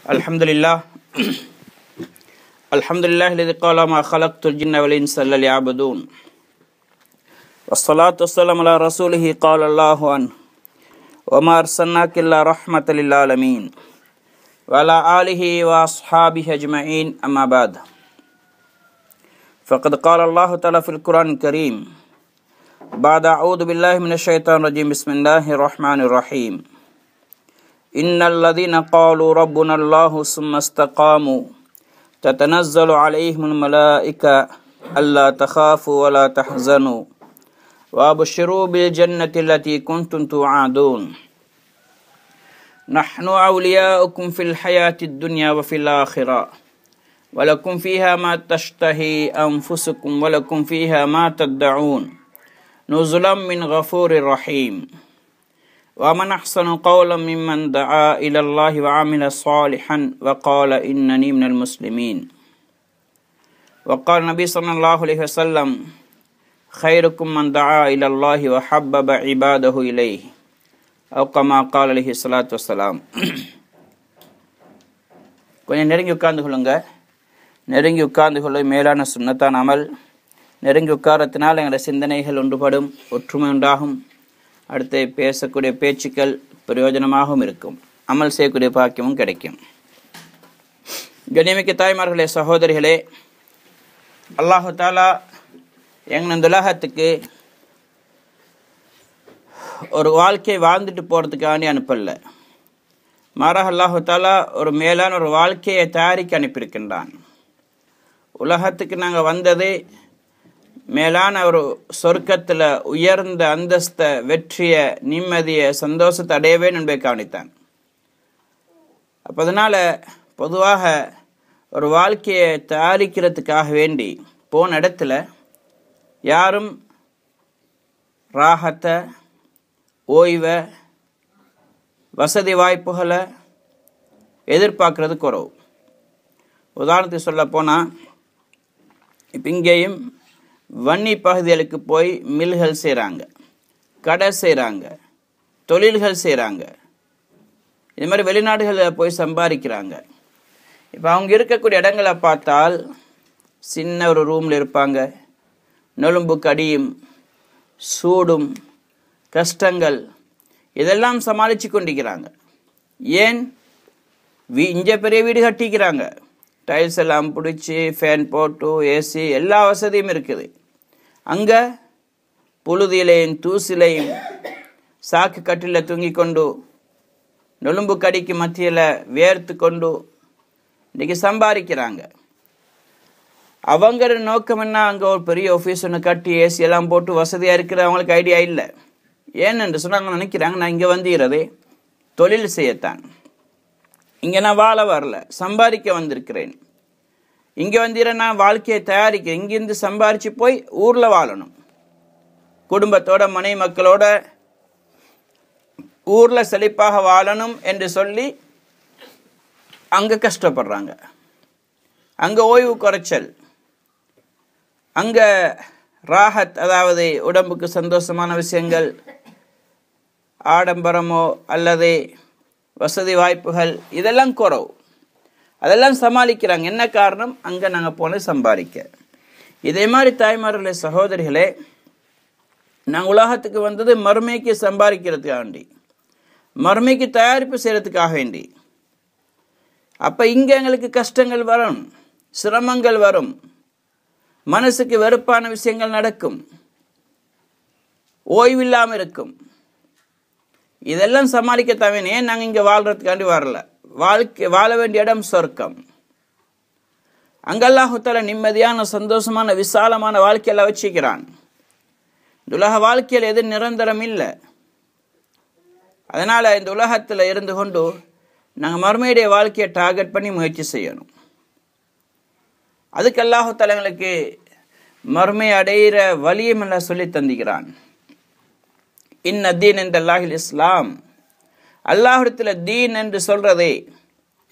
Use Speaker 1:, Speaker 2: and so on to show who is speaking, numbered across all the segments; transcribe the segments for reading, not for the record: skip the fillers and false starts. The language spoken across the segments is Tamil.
Speaker 1: Alhamdulillah. Alhamdulillah الذي قال ما خلقت الجن والإنس إلا ليعبدون والصلاة والسلام على رسوله قال الله عنه وما أرسلناك إلا رحمة للعالمين وعلى آله وأصحابه أجمعين أما بعد فقد قال الله تعالى في القرآن الكريم بعد أعوذ بالله من الشيطان الرجيم بسم الله الرحمن الرحيم إن الذين قالوا ربنا الله ثم استقاموا تتنزل عليهم الملائكة ألا تخافوا ولا تحزنوا وأبشروا بالجنة التي كنتم توعدون نحن أولياؤكم في الحياة الدنيا وفي الآخرة ولكم فيها ما تشتهي أنفسكم ولكم فيها ما تدعون نزلا من غفور رحيم ومن أحسن قولا ممن دعا إلى الله وعمل صالحا وقال إنني من المسلمين وقال النبي صلى الله عليه وسلم خيركم من دعا إلى الله وحبب عباده إليه أو كما قال عليه الصلاة والسلام. கொஞ்சம் நெருங்கி உட்கார்ந்து கொள்ளுங்க. நெருங்கி உட்கார்ந்து கொள்ள மேலான சுன்னத்தான் அமல். நெருங்கி உட்காரத்தினால் எங்களுடைய சிந்தனைகள் ஒன்றுபடும், ஒற்றுமை உண்டாகும். அடுத்து பேசக்கூடிய பேச்சுக்கள் பிரயோஜனமாகவும் இருக்கும், அமல் செய்யக்கூடிய பாக்கியமும் கிடைக்கும். கண்ணியமிக்க தாய்மார்களே, சகோதரிகளே, அல்லாஹு தாலா எங்கள் இந்த உலகத்துக்கு ஒரு வாழ்க்கையை வாழ்ந்துட்டு போகிறதுக்காண்டி அனுப்பல. மாறாக அல்லாஹு தாலா ஒரு மேலான ஒரு வாழ்க்கையை தயாரிக்க அனுப்பியிருக்கின்றான். உலகத்துக்கு நாங்கள் வந்தது மேலான ஒரு சொர்க்கத்தில் உயர்ந்த அந்தஸ்தை, வெற்றியை, நிம்மதியை, சந்தோஷத்தை அடையவே என்பதை கவனித்தான். அப்போ அதனால் பொதுவாக ஒரு வாழ்க்கையை தயாரிக்கிறதுக்காக வேண்டி போன இடத்துல யாரும் ராகத்தை, ஓய்வை, வசதி வாய்ப்புகளை எதிர்பார்க்கறது குறவு. உதாரணத்துக்கு சொல்ல போனால் இப்போ இங்கேயும் வன்னி பகுதிகளுக்கு போய் மில்கள் செய்கிறாங்க, கடை செய்கிறாங்க, தொழில்கள் செய்கிறாங்க. இது மாதிரி வெளிநாடுகளில் போய் சம்பாதிக்கிறாங்க. இப்போ அவங்க இருக்கக்கூடிய இடங்களை பார்த்தால் சின்ன ஒரு ரூமில் இருப்பாங்க. நொலும்பு கடியும், சூடும், கஷ்டங்கள் இதெல்லாம் சமாளித்து கொண்டிருக்கிறாங்க. ஏன்? இங்கே பெரிய வீடு கட்டிக்கிறாங்க, டைல்ஸ் எல்லாம் பிடிச்சி, ஃபேன் போட்டு, ஏசி எல்லா வசதியும் இருக்குது. அங்கே புழுதியிலையும் தூசிலையும் சாக்கு கட்டில் தூங்கி கொண்டு, நொலும்பு கடிக்கு மத்தியில் வேர்த்து கொண்டு இன்றைக்கி சம்பாதிக்கிறாங்க. அவங்க நோக்கம் என்ன? அங்கே ஒரு பெரிய ஆஃபீஸ் ஒன்று கட்டி ஏசி எல்லாம் போட்டு வசதியாக இருக்கிற அவங்களுக்கு ஐடியா இல்லை. ஏன்னு சொன்னாங்க, நினைக்கிறாங்க நான் இங்கே வந்துகிறதே தொழில் செய்யத்தான், இங்கே நான் வாழ வரல, சம்பாதிக்க வந்திருக்கிறேன். இங்கே வந்திர நான் வாழ்க்கையை தயாரிக்க, இங்கிருந்து சம்பாரித்து போய் ஊரில் வாழணும், குடும்பத்தோட மனைவி மக்களோட ஊரில் செழிப்பாக வாழணும் என்று சொல்லி அங்கே கஷ்டப்படுறாங்க. அங்கே ஓய்வு குறைச்சல், அங்கே ராஹத், அதாவது உடம்புக்கு சந்தோஷமான விஷயங்கள், ஆடம்பரமோ அல்லது வசதி வாய்ப்புகள் இதெல்லாம் குறவு. அதெல்லாம் சமாளிக்கிறாங்க. என்ன காரணம்? அங்கே நாங்கள் போன சம்பாதிக்க. இதே மாதிரி தாய்மார்களே, சகோதரிகளே, நாங்கள் உலகத்துக்கு வந்தது மறுமைக்கு சம்பாதிக்கிறதுக்காண்டி, மறுமைக்கு தயாரிப்பு செய்கிறதுக்காக வேண்டி. அப்போ இங்கே எங்களுக்கு கஷ்டங்கள் வரும், சிரமங்கள் வரும், மனசுக்கு வெறுப்பான விஷயங்கள் நடக்கும், ஓய்வில்லாமல் இருக்கும். இதெல்லாம் சமாளிக்க தவிர ஏன் நாங்கள் இங்கே வாழ்கிறதுக்காண்டி வரல. வாழ வேண்டிய இடம் சொர்க்கம். அங்கே அல்லாஹ் தஆலா நிம்மதியான, சந்தோஷமான, விசாலமான வாழ்க்கையெல்லாம் வச்சுக்கிறான். இந்த உலக வாழ்க்கையில் எது நிரந்தரம் இல்லை. அதனால் இந்த உலகத்தில் இருந்து கொண்டு நாங்கள் மறுமையுடைய வாழ்க்கையை டார்கெட் பண்ணி முயற்சி செய்யணும். அதுக்கு அல்லாஹ் தஆலா எங்களுக்கு மறுமை அடைகிற வழியும் எல்லாம் சொல்லி தந்திக்கிறான். இன்ன தீன் இன்தல்லாஹில் இஸ்லாம். அல்லாஹ்விடத்தில் தீன் என்று சொல்றதே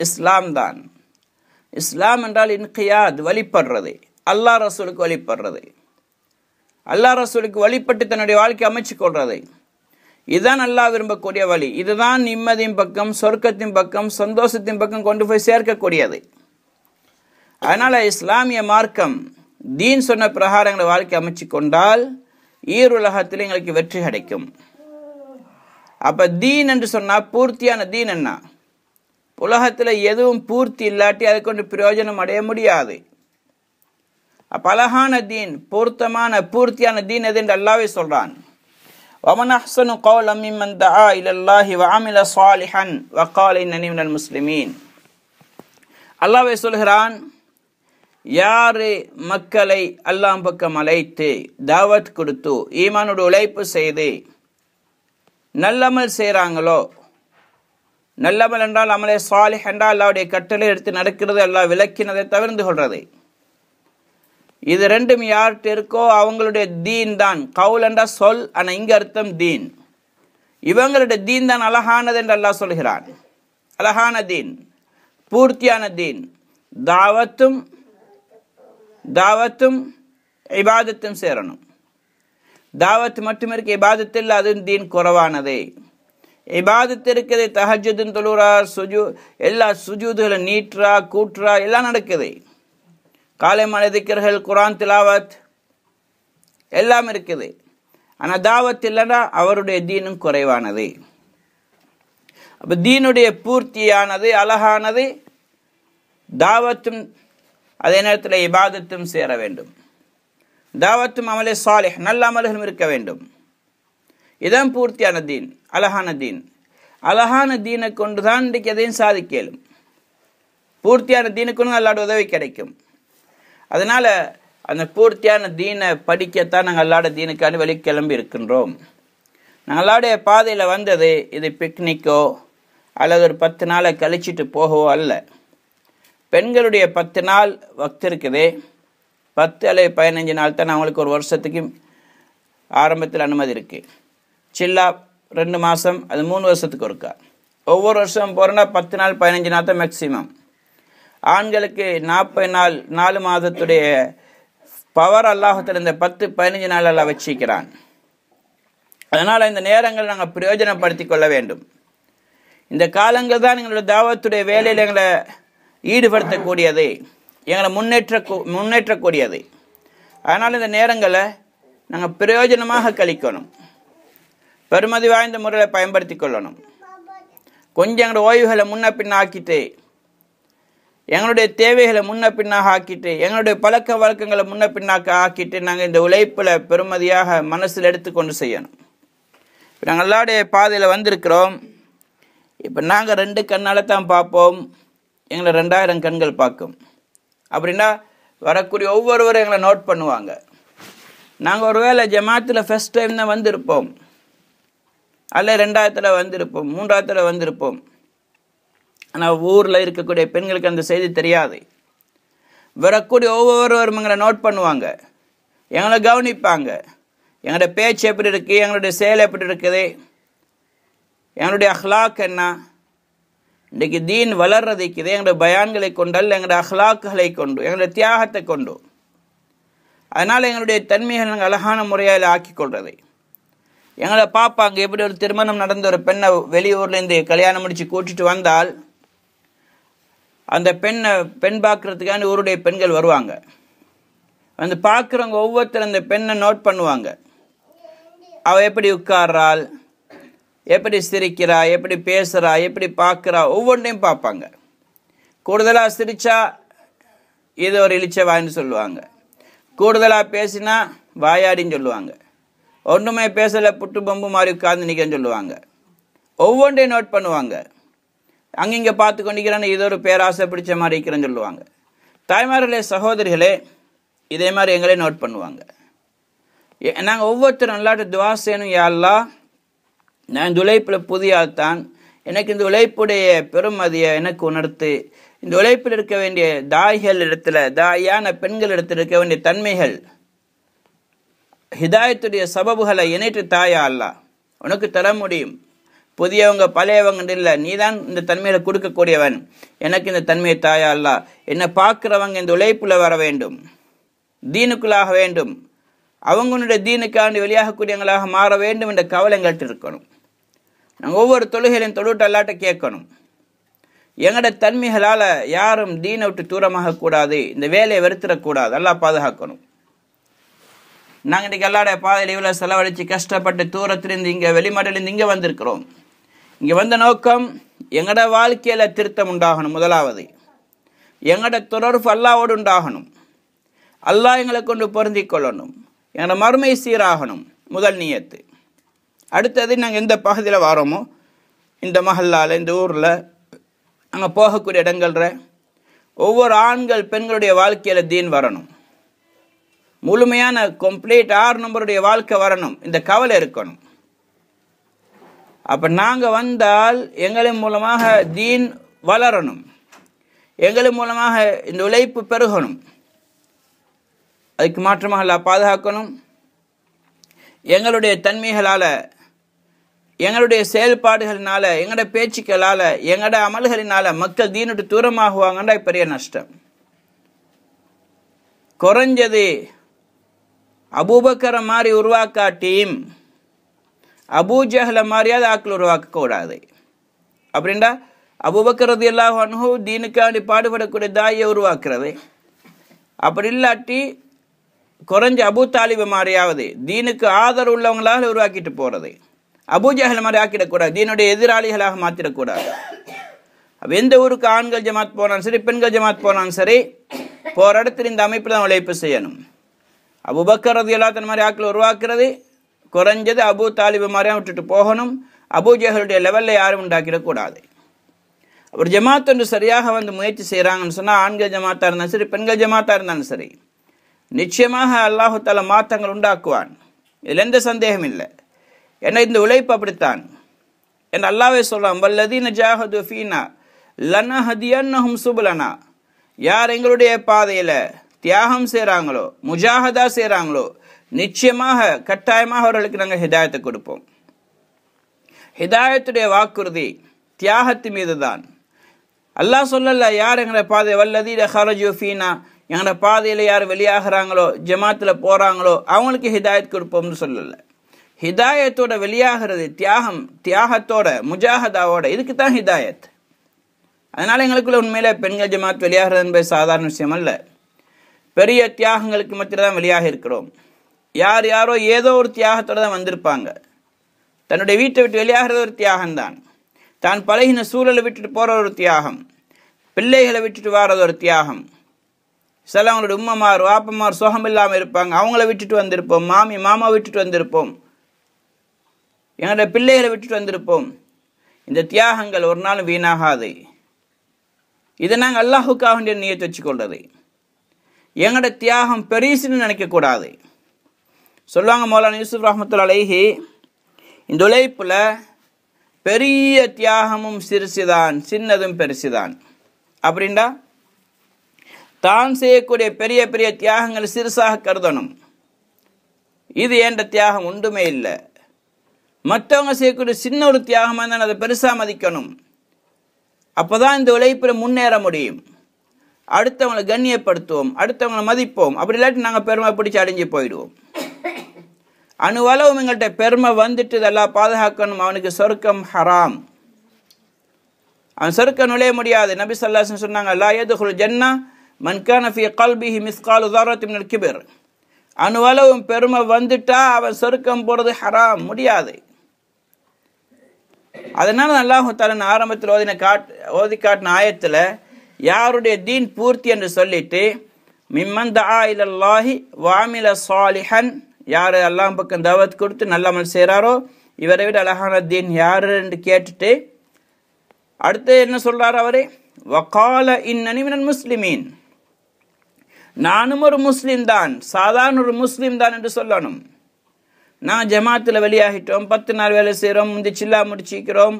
Speaker 1: இஸ்லாம் தான். இஸ்லாம் என்றால் இன்கியாத், வழிபடுறது, அல்லாஹ் ரசூலுக்கு வழிபடுறது, அல்லாஹ் ரசூலுக்கு வழிபட்டு தன்னுடைய வாழ்க்கை அமைச்சு கொள்றது. இதுதான் அல்லாஹ் விரும்பக்கூடிய வழி. இதுதான் நிம்மதியின் பக்கம், சொர்க்கத்தின் பக்கம், சந்தோஷத்தின் பக்கம் கொண்டு போய் சேர்க்கக்கூடியது. அதனால இஸ்லாமிய மார்க்கம் தீன் சொன்ன பிரகாரங்களை வாழ்க்கை அமைச்சு கொண்டால் ஈருலகத்தில் எங்களுக்கு வெற்றி கிடைக்கும். அப்ப தீன் என்று சொன்னா பூர்த்தியான தீன் என்ன? உலகத்துல எதுவும் பூர்த்தி இல்லாட்டி அதை கொண்டு பிரயோஜனம் அடைய முடியாது. அப்ப அழகான தீன், பொருத்தமான பூர்த்தியான தீன் எது என்று அல்லாஹ்வே சொல்றான். وَمَنْ أَحْسَنُ قَوْلًا مِمَّنْ دَعَا إِلَى اللَّهِ وَعَمِلَ صَالِحًا وَقَالَ إِنَّنِي مِنَ الْمُسْلِمِينَ. அல்லாஹ்வே சொல்கிறான், யாரு மக்களை அல்லாஹ் பக்கம் அழைத்து தாவத் கொடுத்து ஈமானோடு உழைப்பு செய்து நல்லமல் செய்கிறாங்களோ, நல்லமல் என்றால் அமலே சாலிஹ் என்றால் அல்லாஹ்வுடைய கட்டளை எடுத்து நடக்கிறது, அல்லாஹ் விளக்கினதை தவிர்த்து கொள்றது. இது ரெண்டும் யார்கிட்ட இருக்கோ அவங்களுடைய தீன் தான். கவுல் என்ற சொல், ஆனால் இங்க அர்த்தம் தீன். இவங்களுடைய தீன் தான் அழகானது என்று அல்லாஹ் சொல்கிறான். அழகான தீன், பூர்த்தியான தீன். தாவத்தும் இபாதத்தும் சேரணும். தாவத் மட்டும் இருக்கு, இபாதத்தில் அது தீன் குறைவானது. இபாதத்து இருக்குது, தஹஜ்ஜுதுன் தொழுறார், எல்லா சுஜூதுகளை நீட்டுறா கூட்டுறா எல்லாம் நடக்குது. காலை மலை திக்ர்கள், குர்ஆன் திலாவத் எல்லாம் இருக்குது. ஆனால் தாவத் இல்லைன்னா அவருடைய தீனும் குறைவானது. அப்போ தீனுடைய பூர்த்தியானது அழகானது. தாவத்தும் அதே நேரத்தில் இபாதத்தும் சேர வேண்டும். தாவத்தும் அமலே சாலிஹ், நல்ல அமல்களும் இருக்க வேண்டும். இதான் பூர்த்தியான தீன், அழகான தீன். அழகான தீனை கொண்டு தான் இன்றைக்கு எதையும் சாதிக்கலும். பூர்த்தியான தீனுக்கு அல்லாஹ்வுடைய உதவி கிடைக்கும். அதனால அந்த பூர்த்தியான தீனை படிக்கத்தான் நாங்கள் அல்லாஹ்வுடைய தீனுக்கான வெளி கிளம்பி இருக்கின்றோம். நாங்கள் அல்லாஹ்வுடைய பாதையில் வந்தது இது பிக்னிக்கோ அல்லது ஒரு 10 நாளை கழிச்சிட்டு போகவோ அல்ல. பெண்களுடைய 10 நாள் வக்து இருக்குது. 10 அல்லது 15 நாள் தான் அவங்களுக்கு ஒரு வருஷத்துக்கு ஆரம்பத்தில் அனுமதி இருக்குது. சில்லா 2 மாதம், அது 3 வருஷத்துக்கு ஒருக்கா. ஒவ்வொரு வருஷம் போகிறோன்னா 10 நாள் 15 நாள் தான் மேக்சிமம். ஆண்களுக்கு 40 நாள் 4 மாதத்துடைய பவர் அல்லாஹ்வுத்தாலா இந்த 10-15 நாள் எல்லாம் வச்சிக்கிறான். அதனால் இந்த நேரங்கள் நாங்கள் பிரயோஜனப்படுத்தி கொள்ள வேண்டும். இந்த காலங்கள் தான் எங்களுடைய தாவத்துடைய வேலையில் எங்களை ஈடுபடுத்தக்கூடியது, எங்களை முன்னேற்றக்கூடியது. அதனால் இந்த நேரங்களை நாங்கள் பிரயோஜனமாக கழிக்கணும், பெருமதி வாய்ந்த முறையில் பயன்படுத்தி கொள்ளணும். கொஞ்சம் எங்களோட ஓய்வுகளை முன்ன பின்ன ஆக்கிட்டு, எங்களுடைய தேவைகளை முன்ன பின்னாக ஆக்கிட்டு, எங்களுடைய பழக்க வழக்கங்களை முன்ன பின்னாக்க ஆக்கிட்டு நாங்கள் இந்த உழைப்பில் பெருமதியாக மனசில் எடுத்துக்கொண்டு செய்யணும். இப்போ நாங்கள் அல்லாஹ்வுடைய பாதையில் வந்திருக்கிறோம். இப்போ நாங்கள் 2 கண்ணால் தான் பார்ப்போம், எங்களை 2000 கண்கள் பார்க்கும். அப்படின்னா வரக்கூடிய ஒவ்வொருவரும் எங்களை நோட் பண்ணுவாங்க. நாங்கள் ஒருவேளை ஜமாத்தில் ஃபஸ்ட் டைம் தான் வந்திருப்போம், அல்ல 2000 வந்திருப்போம், 3000 வந்திருப்போம். ஆனால் ஊரில் இருக்கக்கூடிய பெண்களுக்கு அந்த செய்தி தெரியாது. வரக்கூடிய ஒவ்வொருவரும் எங்களை நோட் பண்ணுவாங்க, எங்களை கவனிப்பாங்க. எங்களுடைய பேச்சு எப்படி இருக்குது, எங்களுடைய செயல் எப்படி இருக்குது, எங்களுடைய அஹ்லாக் என்ன. இன்றைக்கு தீன் வளர்றதைக்குது எங்களுடைய பயான்களை கொண்டு அல்ல, எங்களுடைய அஹ்லாக்குகளை கொண்டு, எங்களுடைய தியாகத்தை கொண்டு. அதனால் எங்களுடைய தன்மைகள் நாங்கள் அழகான முறையில் ஆக்கி கொள்றது. எங்களை பார்ப்பாங்க. எப்படி ஒரு திருமணம் நடந்த ஒரு பெண்ணை வெளியூர்லேருந்து கல்யாணம் முடித்து கூட்டிட்டு வந்தால் அந்த பெண் பார்க்கறதுக்கான ஊருடைய பெண்கள் வருவாங்க. வந்து பார்க்குறவங்க ஒவ்வொருத்தரும் அந்த பெண்ணை நோட் பண்ணுவாங்க. அவள் எப்படி உட்கார்றாள், எப்படி சிரிக்கிறா, எப்படி பேசுகிறா, எப்படி பார்க்குறா, ஒவ்வொன்றையும் பார்ப்பாங்க. கூடுதலாக சிரித்தா இது ஒரு இழிச்ச வாயின்னு சொல்லுவாங்க. கூடுதலாக பேசினா வாயாடின்னு சொல்லுவாங்க. ஒன்றுமே பேசலை புட்டு பொம்பு மாதிரி உட்கார்ந்து நிற்கன்னு சொல்லுவாங்க. ஒவ்வொன்றையும் நோட் பண்ணுவாங்க. அங்கிங்கே பார்த்து கொண்டிருக்கிறான்னு இது ஒரு பேராசை பிடிச்ச மாதிரி இருக்கிறேன்னு சொல்லுவாங்க. தாய்மார்களே, சகோதரிகளே, இதே மாதிரி எங்களே நோட் பண்ணுவாங்க. நாங்கள் ஒவ்வொருத்தரும் நல்லாட்டு துவா செய்யணும். யா அல்லாஹ், நான் இந்த உழைப்பில் புதிய ஆள் தான், எனக்கு இந்த உழைப்புடைய பெருமதியை எனக்கு உணர்த்து. இந்த உழைப்பில் இருக்க வேண்டிய தாய்கள் இடத்துல, தாயான பெண்கள் இடத்துல இருக்க வேண்டிய தன்மைகள், ஹிதாயத்துடைய சபபுகளை இணைத்து தாயா அல்லாஹ், உனக்கு தர முடியும். புதியவங்க பழையவங்க இல்லை, நீ தான் இந்த தன்மையில கொடுக்கக்கூடியவன். எனக்கு இந்த தன்மையை தாயா அல்லாஹ், என்னை பார்க்குறவங்க இந்த உழைப்புல வர வேண்டும், தீனுக்குள்ளாக வேண்டும், அவங்களுடைய தீனுக்காண்டி வெளியாகக்கூடியவங்களாக மாற வேண்டும் என்ற கவலை எங்கள்கிட்ட இருக்கணும். நாங்கள் ஒவ்வொரு தொழுகையிலையும் தொழுவிட்டு அல்லாட்ட கேட்கணும். எங்களோட தன்மைகளால் யாரும் தீனை விட்டு தூரமாக கூடாது, இந்த வேலையை வெறுத்துடக்கூடாது, அல்லாஹ் பாதுகாக்கணும். நாங்கள் இன்றைக்கி அல்லாடைய பாதையில் இவ்வளோ செலவழித்து கஷ்டப்பட்டு தூரத்திலிருந்து இங்கே வெளிநாட்டிலிருந்து இங்கே வந்திருக்கிறோம். இங்கே வந்த நோக்கம் எங்களோட வாழ்க்கையில் திருத்தம் உண்டாகணும். முதலாவது எங்களோட தொடர்பு அல்லாவோடு உண்டாகணும். அல்லாஹ் எங்களை கொண்டு பொருந்தி கொள்ளணும். எங்களோட மறுமை சீராகணும். முதல் நியத்து. அடுத்தது நாங்கள் எந்த பகுதியில் வரோமோ, இந்த மஹல்லாவில், இந்த ஊரில், நாங்கள் போகக்கூடிய இடங்கள்ல ஒவ்வொரு ஆண்கள் பெண்களுடைய வாழ்க்கையில் தீன் வரணும். முழுமையான கம்ப்ளீட் 6 நம்பருடைய வாழ்க்கை வரணும். இந்த கவலை இருக்கணும். அப்போ நாங்கள் வந்தால் எங்களின் மூலமாக தீன் வளரணும். எங்களின் மூலமாக இந்த உழைப்பு பெருகணும். அதுக்கு மாற்றமாக அல்லாஹ் பாதுகாக்கணும். எங்களுடைய தன்மைகளால், எங்களுடைய செயல்பாடுகளினால, எங்களோட பேச்சுக்களால், எங்களோட அமல்களினால மக்கள் தீனுட்டு தூரமாகுவாங்கன்றா பெரிய நஷ்டம். குறைஞ்சது அபூபக்கரை மாதிரி உருவாக்காட்டியும் அபூஜஹலை மாதிரியாவது ஆக்கள் உருவாக்கக்கூடாது. அப்படின்டா அபூபக்கர் ரலியல்லாஹு அன்ஹு தீனுக்காண்டி பாடுபடக்கூடிய தாயை உருவாக்குறது. அப்படி இல்லாட்டி குறைஞ்ச அபூ தாலிப மாதிரியாவது தீனுக்கு ஆதரவு உள்ளவங்களாக உருவாக்கிட்டு போகிறது. அபூஜஹல் மாதிரி ஆக்கிடக்கூடாது, தீனுடைய எதிராளிகளாக மாற்றிடக்கூடாது. அப்போ எந்த ஊருக்கு ஆண்கள் ஜமாத் போனாலும் சரி, பெண்கள் ஜமாத் போனாலும் சரி, போகிற இடத்துல இந்த அமைப்பில் தான் உழைப்பு செய்யணும். அபூபக்கர் ரலியல்லாஹு அன்ஹு மாதிரி ஆக்கள் உருவாக்குறது, குறைஞ்சது அபூ தாலிப மாதிரியாக விட்டுட்டு போகணும். அபூஜஹலுடைய லெவலில் யாரும் உண்டாக்கிடக்கூடாது. ஒரு ஜமாத் ஒன்று சரியாக வந்து முயற்சி செய்கிறாங்கன்னு சொன்னால், ஆண்கள் ஜமாத்தாக இருந்தாலும் சரி, பெண்கள் ஜமாத்தாக இருந்தாலும் சரி, நிச்சயமாக அல்லாஹு தஆலா மாற்றங்கள் உண்டாக்குவான். இதில் எந்த சந்தேகம் இல்லை. ஏன்னா இந்த உழைப்பு அப்படித்தான். என்று அல்லாஹ்வே சொல்றான், வல்லதீன ஜாஹது ஃபீனா லனஹதியன்னஹும் சுபுலனா. யார் எங்களுடைய பாதையில் தியாகம் செய்கிறாங்களோ, முஜாஹதா செய்கிறாங்களோ, நிச்சயமாக கட்டாயமாக அவர்களுக்கு நாங்கள் ஹிதாயத்தை கொடுப்போம். ஹிதாயத்துடைய வாக்குறுதி தியாகத்து மீது தான். அல்லாஹ் சொல்லல யார் எங்களை பாதை வல்லதீன ஹரஜு ஃபீனா, எங்களோட பாதையில் யார் வெளியாகிறாங்களோ, ஜமாத்தில் போகிறாங்களோ அவங்களுக்கு ஹிதாயத் கொடுப்போம்னு சொல்லலை. ஹிதாயத்தோட வெளியாகிறது தியாகத்தோட, முஜாஹதாவோட. இதுக்கு தான் ஹிதாயத். அதனால் எங்களுக்குள்ள உண்மையில பெண்கள் ஜமாத் வெளியாகிறது என்பது சாதாரண விஷயம் அல்ல. பெரிய தியாகங்களுக்கு மத்தியில் தான் வெளியாக இருக்கிறோம். யாரோ ஏதோ ஒரு தியாகத்தோடு தான் வந்திருப்பாங்க. தன்னுடைய வீட்டை விட்டு வெளியாகிறது ஒரு தியாகம்தான். தான் பழகின சூழலை விட்டுட்டு போகிற ஒரு தியாகம், பிள்ளைகளை விட்டுட்டு வர்றது ஒரு தியாகம். சில அவங்களோட உம்மமார் வாப்பமார் சுகம் இல்லாமல் இருப்பாங்க, அவங்கள விட்டுட்டு வந்திருப்போம். மாமா விட்டுட்டு வந்திருப்போம். எங்களோட பிள்ளைகளை விட்டுட்டு வந்திருப்போம். இந்த தியாகங்கள் ஒரு நாள் வீணாகாது. இதை நாங்கள் அல்லாஹுக்காக வேண்டிய நியத்து வச்சுக்கொள்றது. எங்களோட தியாகம் பெரிசுன்னு நினைக்கக்கூடாது. சொல்லுவாங்க மௌலானா யூசுப் ரஹ்மத்துல்லாஹி அலைஹி, இந்த உழைப்பில் பெரிய தியாகமும் சிறுசுதான், சின்னதும் பெருசுதான். அப்படின்டா தான் செய்யக்கூடிய பெரிய பெரிய தியாகங்கள் சிறுசாக கருதணும். இது என்ற தியாகம் ஒன்றுமே இல்லை. மற்றவங்க செய்யக்கூடிய சின்ன ஒரு தியாகமாக இருந்தால் அதை பெருசாக மதிக்கணும். அப்போ தான் இந்த உழைப்பில் முன்னேற முடியும். அடுத்தவங்களை கண்ணியப்படுத்துவோம், அடுத்தவங்களை மதிப்போம். அப்படி இல்லாட்டி நாங்கள் பெருமை பிடிச்சி அடைஞ்சு போயிடுவோம். அணுவளவும் எங்கள்கிட்ட பெருமை வந்துட்டு இதெல்லாம் பாதுகாக்கணும். அவனுக்கு சொர்க்கம் ஹராம், அவன் சொர்க்கம் நுழைய முடியாது. நபி ஸல்லல்லாஹு அலைஹி வஸல்லம் சொன்னாங்க, லா யதுகுல் ஜன்னா மன் கான ஃபீ கல்பிஹி மிஸ்காலு தர்ரத்தின் மினல் கிப்ர். அணுவளவும் பெருமை வந்துட்டா அவன் சொர்க்கம் போகிறது ஹராம், முடியாது. அதனால அல்லாஹ் தஆலா ஆரம்பத்தில் ஓதி காட்டின ஆயத்தில் யாருடைய தீன் பூர்த்தி என்று சொல்லிட்டு, மிம்மன் தஆ இலல்லாஹி வஅமில ஸாலிஹன், யார் அல்லாஹ் பக்கம் தவத் கொடுத்து நல்ல அமல் செய்கிறாரோ இவரை விட அழகான தீன் யாரு என்று கேட்டுட்டு அடுத்து என்ன சொல்றாரு அவரே, வகால இன்னனி மினல் முஸ்லிமீன், நானும் ஒரு முஸ்லீம் தான், சாதாரண ஒரு முஸ்லீம் தான் என்று சொல்லணும். நான் ஜமாத்தில் வெளியாகிட்டோம், 10 நாள் வேலை செய்கிறோம், முந்தி சில்லா முடிச்சிக்கிறோம்,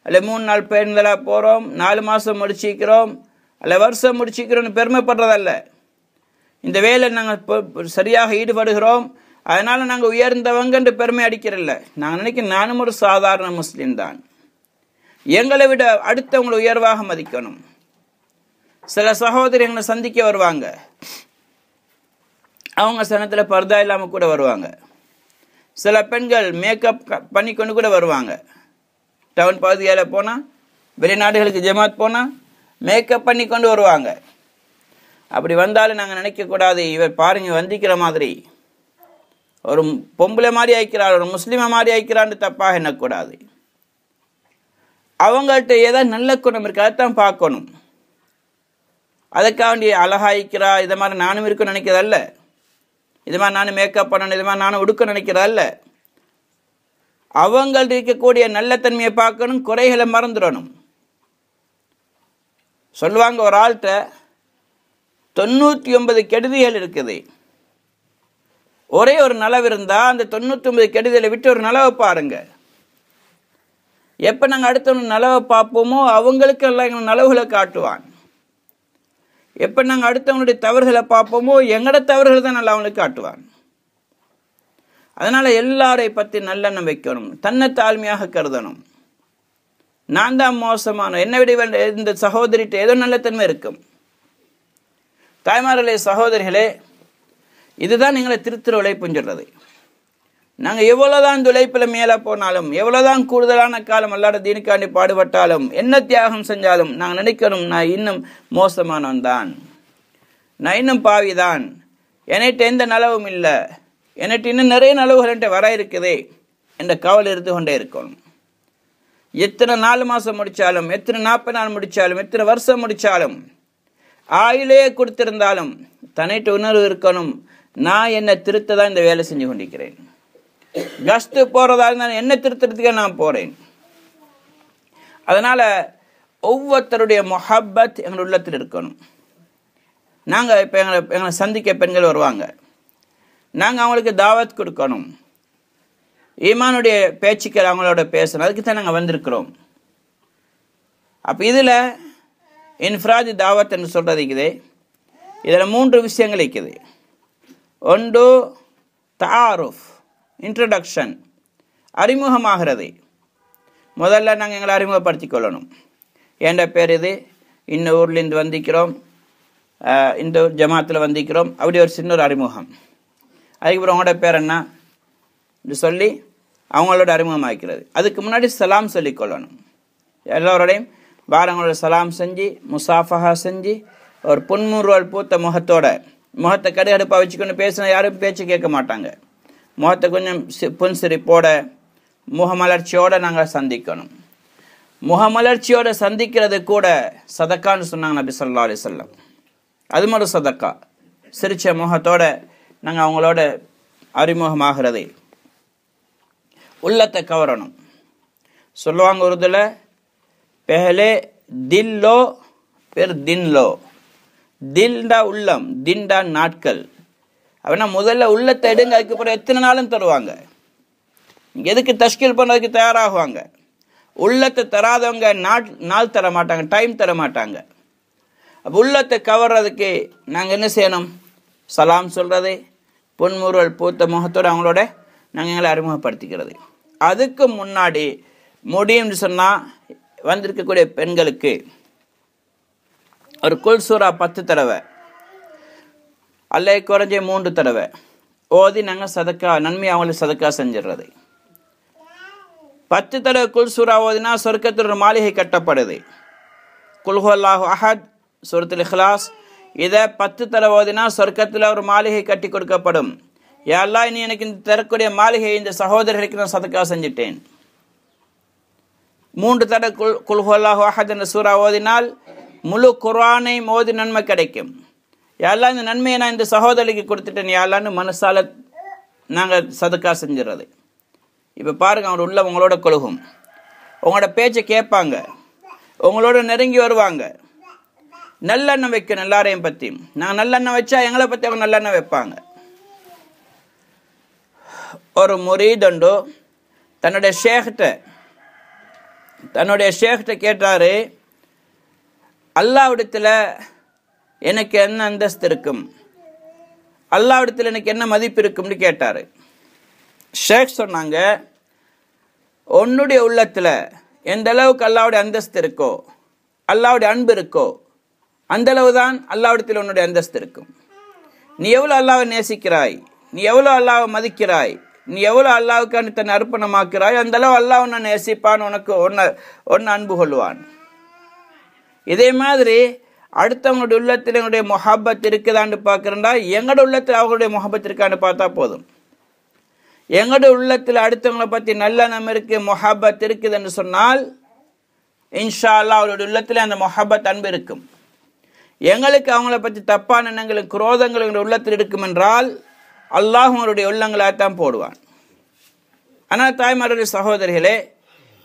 Speaker 1: அல்ல 3 நாள் பெண்களாக போகிறோம், 4 மாதம் முடிச்சிக்கிறோம், அல்ல வருஷம் முடிச்சிக்கிறோம்னு பெருமைப்படுறதல்ல. இந்த வேலை நாங்கள் சரியாக ஈடுபடுகிறோம், அதனால் நாங்கள் உயர்ந்தவங்கன்று பெருமை அடிக்கிறதில்ல. நாங்கள் நினைக்கிறேன் நானும் ஒரு சாதாரண முஸ்லீம் தான், எங்களை விட அடுத்தவங்களை உயர்வாக மதிக்கணும். சில சகோதரி எங்களை சந்திக்க வருவாங்க, அவங்க சனத்தில் பர்தா இல்லாமல் கூட வருவாங்க. சில பெண்கள் மேக்கப் பண்ணி கொண்டு கூட வருவாங்க. டவுன் பகுதியில் போனால், வெளிநாடுகளுக்கு ஜமாத் போனால் மேக்கப் பண்ணி கொண்டு வருவாங்க. அப்படி வந்தாலும் நாங்கள் நினைக்கக்கூடாது, இவர் பாருங்க வந்திக்கிற மாதிரி ஒரு பொம்பளை மாதிரி ஆயிக்கிறார், ஒரு முஸ்லீமை மாதிரி ஆயிக்கிறான்னு தப்பாக எண்ணக்கூடாது. அவங்கள்ட்ட ஏதாவது நல்ல குணம் இருக்கு, அதைத்தான் பார்க்கணும். அதுக்காண்டி அழகாய்க்கிறா இதை மாதிரி நானும் இருக்க நினைக்கிறதல்ல, இது மாதிரி நானும் மேக்கப் பண்ணணும், இது மாதிரி நானும் உடுக்க நினைக்கிறதல்ல. அவங்கள்ட்ட இருக்கக்கூடிய நல்ல தன்மையை பார்க்கணும், குறைகளை மறந்துடணும். சொல்லுவாங்க, ஒரு ஆள்கிட்ட 99 கெடுதிகள் இருக்குது, ஒரே ஒரு நலவு இருந்தா அந்த 99 கெடுதலை விட்டு ஒரு நலவை பாருங்க. எப்ப நாங்கள் அடுத்தவங்க நலவை பார்ப்போமோ அவங்களுக்கு எல்லாம் எங்க நலவுகளை காட்டுவான். எப்ப நாங்கள் அடுத்தவங்களுடைய தவறுகளை பார்ப்போமோ எங்கட தவறுகள் தான் நல்லா அவங்களுக்கு காட்டுவான். அதனால எல்லாரை பற்றி நல்லெண்ணம் வைக்கணும், தன்னை தாழ்மையாக கருதணும். நான் தான் மோசமான, என்னை விட இந்த சகோதரிட்ட ஏதோ நல்ல தன்மை இருக்கும். தாய்மார்களே, சகோதரிகளே, இதுதான் எங்களை திருத்திர உழைப்புன்னு சொல்றது. நாங்கள் எவ்வளோதான் இந்த உழைப்பில் மேலே போனாலும், எவ்வளோதான் கூடுதலான காலம் அல்லாட தீனுக்காண்டி பாடுபட்டாலும், என்ன தியாகம் செஞ்சாலும் நாங்கள் நினைக்கணும், நான் இன்னும் மோசமானவன் தான், நான் இன்னும் பாவிதான், என்கிட்ட எந்த நலவும் இல்லை, என்கிட்ட இன்னும் நிறைய நலவுகள் என்கிட்ட வர இருக்குதே என்ற கவலை இருந்து கொண்டே இருக்கணும். எத்தனை 4 மாதம் முடித்தாலும், எத்தனை 40 நாள் முடித்தாலும், எத்தனை வருஷம் முடித்தாலும், ஆயிலே கொடுத்திருந்தாலும் தன்னிட்டு உணர்வு இருக்கணும், நான் என்னை திருத்த தான் இந்த வேலை செஞ்சு கொண்டிருக்கிறேன். கஸ்து போறதா இருந்தாலும் என்ன திருத்தறதுக்கே நான் போறேன். அதனால ஒவ்வொருத்தருடைய முஹப்பத் எங்கள் உள்ளத்தில் இருக்கணும். நாங்கள் இப்போ எங்களை சந்திக்க பெண்கள் வருவாங்க, நாங்கள் அவங்களுக்கு தாவத் கொடுக்கணும், ஈமானுடைய பேச்சுக்கள் அவங்களோட பேசணும், அதுக்கு தான் நாங்கள் வந்திருக்கிறோம். அப்போ இதில் இன்ஃப்ராஜ் தாவத் என்று சொல்கிறது இருக்குது. இதில் 3 விஷயங்கள் இருக்குது. ஒன்று தாருஃப், இன்ட்ரடக்ஷன், அறிமுகமாகிறது. முதல்ல நாங்கள் எங்களை அறிமுகப்படுத்திக் கொள்ளணும். என்ற பேர் இது, இந்த ஊர்லேருந்து வந்திக்கிறோம், இந்த ஜமாத்தில் வந்திக்கிறோம், அப்படி ஒரு சின்ன ஒரு அறிமுகம். அதுக்கப்புறம் அவங்களோட பேர் என்ன இது சொல்லி அவங்களோட அறிமுகம் ஆகிறது. அதுக்கு முன்னாடி சலாம் சொல்லிக்கொள்ளணும். எல்லோரோடையும் வாரங்களோட சலாம் செஞ்சு முசாஃபஹா செஞ்சு ஒரு புன்முறுவல் பூத்த முகத்தை கடுகடுப்பாக வச்சுக்கொண்டு பேசினா யாரும் பேச்சு கேட்க மாட்டாங்க. முகத்தை கொஞ்சம் புன்சிரிப்போட முகமலர்ச்சியோடு நாங்கள் சந்திக்கணும். முகமலர்ச்சியோடு சந்திக்கிறது கூட சதக்கான்னு சொன்னாங்க நபி ஸல்லல்லாஹு அலைஹி வஸல்லம். அது மாதிரி சதக்கா, சிரிச்ச முகத்தோட நாங்கள் அவங்களோட அறிமுகமாகிறது. உள்ளத்தை கவரணும். சொல்லுவாங்க உருதுல, பெஹலே தில் லோ பிர் தின் லோ. தில்டா உள்ளம், தின்டா நாட்கள். அப்படின்னா முதல்ல உள்ளத்தை எடுங்க, அதுக்கப்புறம் எத்தனை நாளும் தருவாங்க. நீங்கள் எதுக்கு தஷ்கீல் பண்ணுறதுக்கு தயாராகுவாங்க. உள்ளத்தை தராதவங்க நாள் தர மாட்டாங்க, டைம் தர மாட்டாங்க. அப்போ உள்ளத்தை கவர்றதுக்கு நாங்கள் என்ன செய்யணும்? சலாம் சொல்கிறது, புன்முறுவல் பூத்த முகத்தோடு அவங்களோட நாங்கள் எங்களை அறிமுகப்படுத்திக்கிறது. அதுக்கு முன்னாடி முடியும்னு சொன்னால் வந்திருக்கக்கூடிய பெண்களுக்கு ஒரு குல் சூரா 10 தடவை அல்ல குறைஞ்ச 3 தடவை ஓதி நாங்கள் சதக்கா நன்மை அவங்களுக்கு சதக்கா செஞ்சிடுறது. 10 தடவை குல் சூரா ஓதினா சொர்க்கத்தில் ஒரு மாளிகை கட்டப்படுது. குல் ஹுவல்லாஹு அஹத், சூரத்துல் இக்லாஸ், இதை 10 தடவை ஓதினா சொர்க்கத்தில் ஒரு மாளிகை கட்டி கொடுக்கப்படும். யா அல்லாஹ், நீ எனக்கு இந்த தரக்கூடிய மாளிகை இந்த சகோதரர்களுக்கு நான் சதக்கா செஞ்சிட்டேன். 3 தடவை குல் ஹுவல்லாஹு அஹத் என்ற சூரா ஓதினால் முழு குர்ஆனை ஓதி நன்மை கிடைக்கும். யா அல்லாஹ், இந்த நன்மையை நான் இந்த சகோதரிக்கு கொடுத்துட்டேன் யா அல்லாஹ்னு மனசால நாங்கள் சதக்கா செஞ்சிடறது. இப்போ பாருங்கள், அவங்க உள்ள உங்களோட கொழுகும், உங்களோட பேச்சை கேட்பாங்க, உங்களோட நெருங்கி வருவாங்க. நல்லெண்ணம் வைக்கணும் எல்லாரையும் பற்றி. நாங்கள் நல்லெண்ணம் வச்சா எங்களை பற்றி அவங்க நல்லெண்ணம் வைப்பாங்க. ஒரு முரீதுண்டு தன்னுடைய ஷேக்கிட்ட கேட்டாரு, அல்லாஹ்விடத்தில் எனக்கு என்ன அந்தஸ்து இருக்கும், அல்லாஹ்விடத்தில் எனக்கு என்ன மதிப்பு இருக்கும்னு கேட்டார். ஷேக் சொன்னாங்க, உன்னுடைய உள்ளத்தில் எந்த அளவுக்கு அல்லாஹ்வுடைய அந்தஸ்து இருக்கோ, அல்லாஹ்வுடைய அன்பு இருக்கோ, அந்த அளவு தான் அல்லாஹ்விடத்தில் உன்னுடைய அந்தஸ்து இருக்கும். நீ எவ்வளோ அல்லாஹ்வை நேசிக்கிறாய், நீ எவ்வளோ அல்லாஹ்வை மதிக்கிறாய், நீ எவ்வளோ அல்லாவுக்கான தன்னை அர்ப்பணமாக்குறாய் அந்த அளவு அல்லாஹ் உன்னை நேசிப்பான், உனக்கு ஒன்று அன்பு கொள்வான். இதே மாதிரி அடுத்தவங்களுடைய உள்ளத்தில் எங்களுடைய முஹப்பத் இருக்குதான்னு பார்க்குறேன்டா, எங்களோட உள்ளத்தில் அவங்களுடைய முஹப்பத் இருக்கான்னு பார்த்தா போதும். எங்களோட உள்ளத்தில் அடுத்தவங்களை பற்றி நல்லெண்ணம் இருக்கு, முஹப்பத் இருக்குதுன்னு சொன்னால் இன்ஷா அல்லாஹ் அவருடைய உள்ளத்தில் அந்த முஹப்பத் அன்பு இருக்கும். எங்களுக்கு அவங்கள பற்றி தப்பான எண்ணங்களும் குரோதங்களும் எங்களுடைய உள்ளத்தில் இருக்கும் என்றால் அல்லாஹ் அவருடைய உள்ளங்களாகத்தான் போடுவான். ஆனால் தாய்மாருடைய சகோதரிகளே,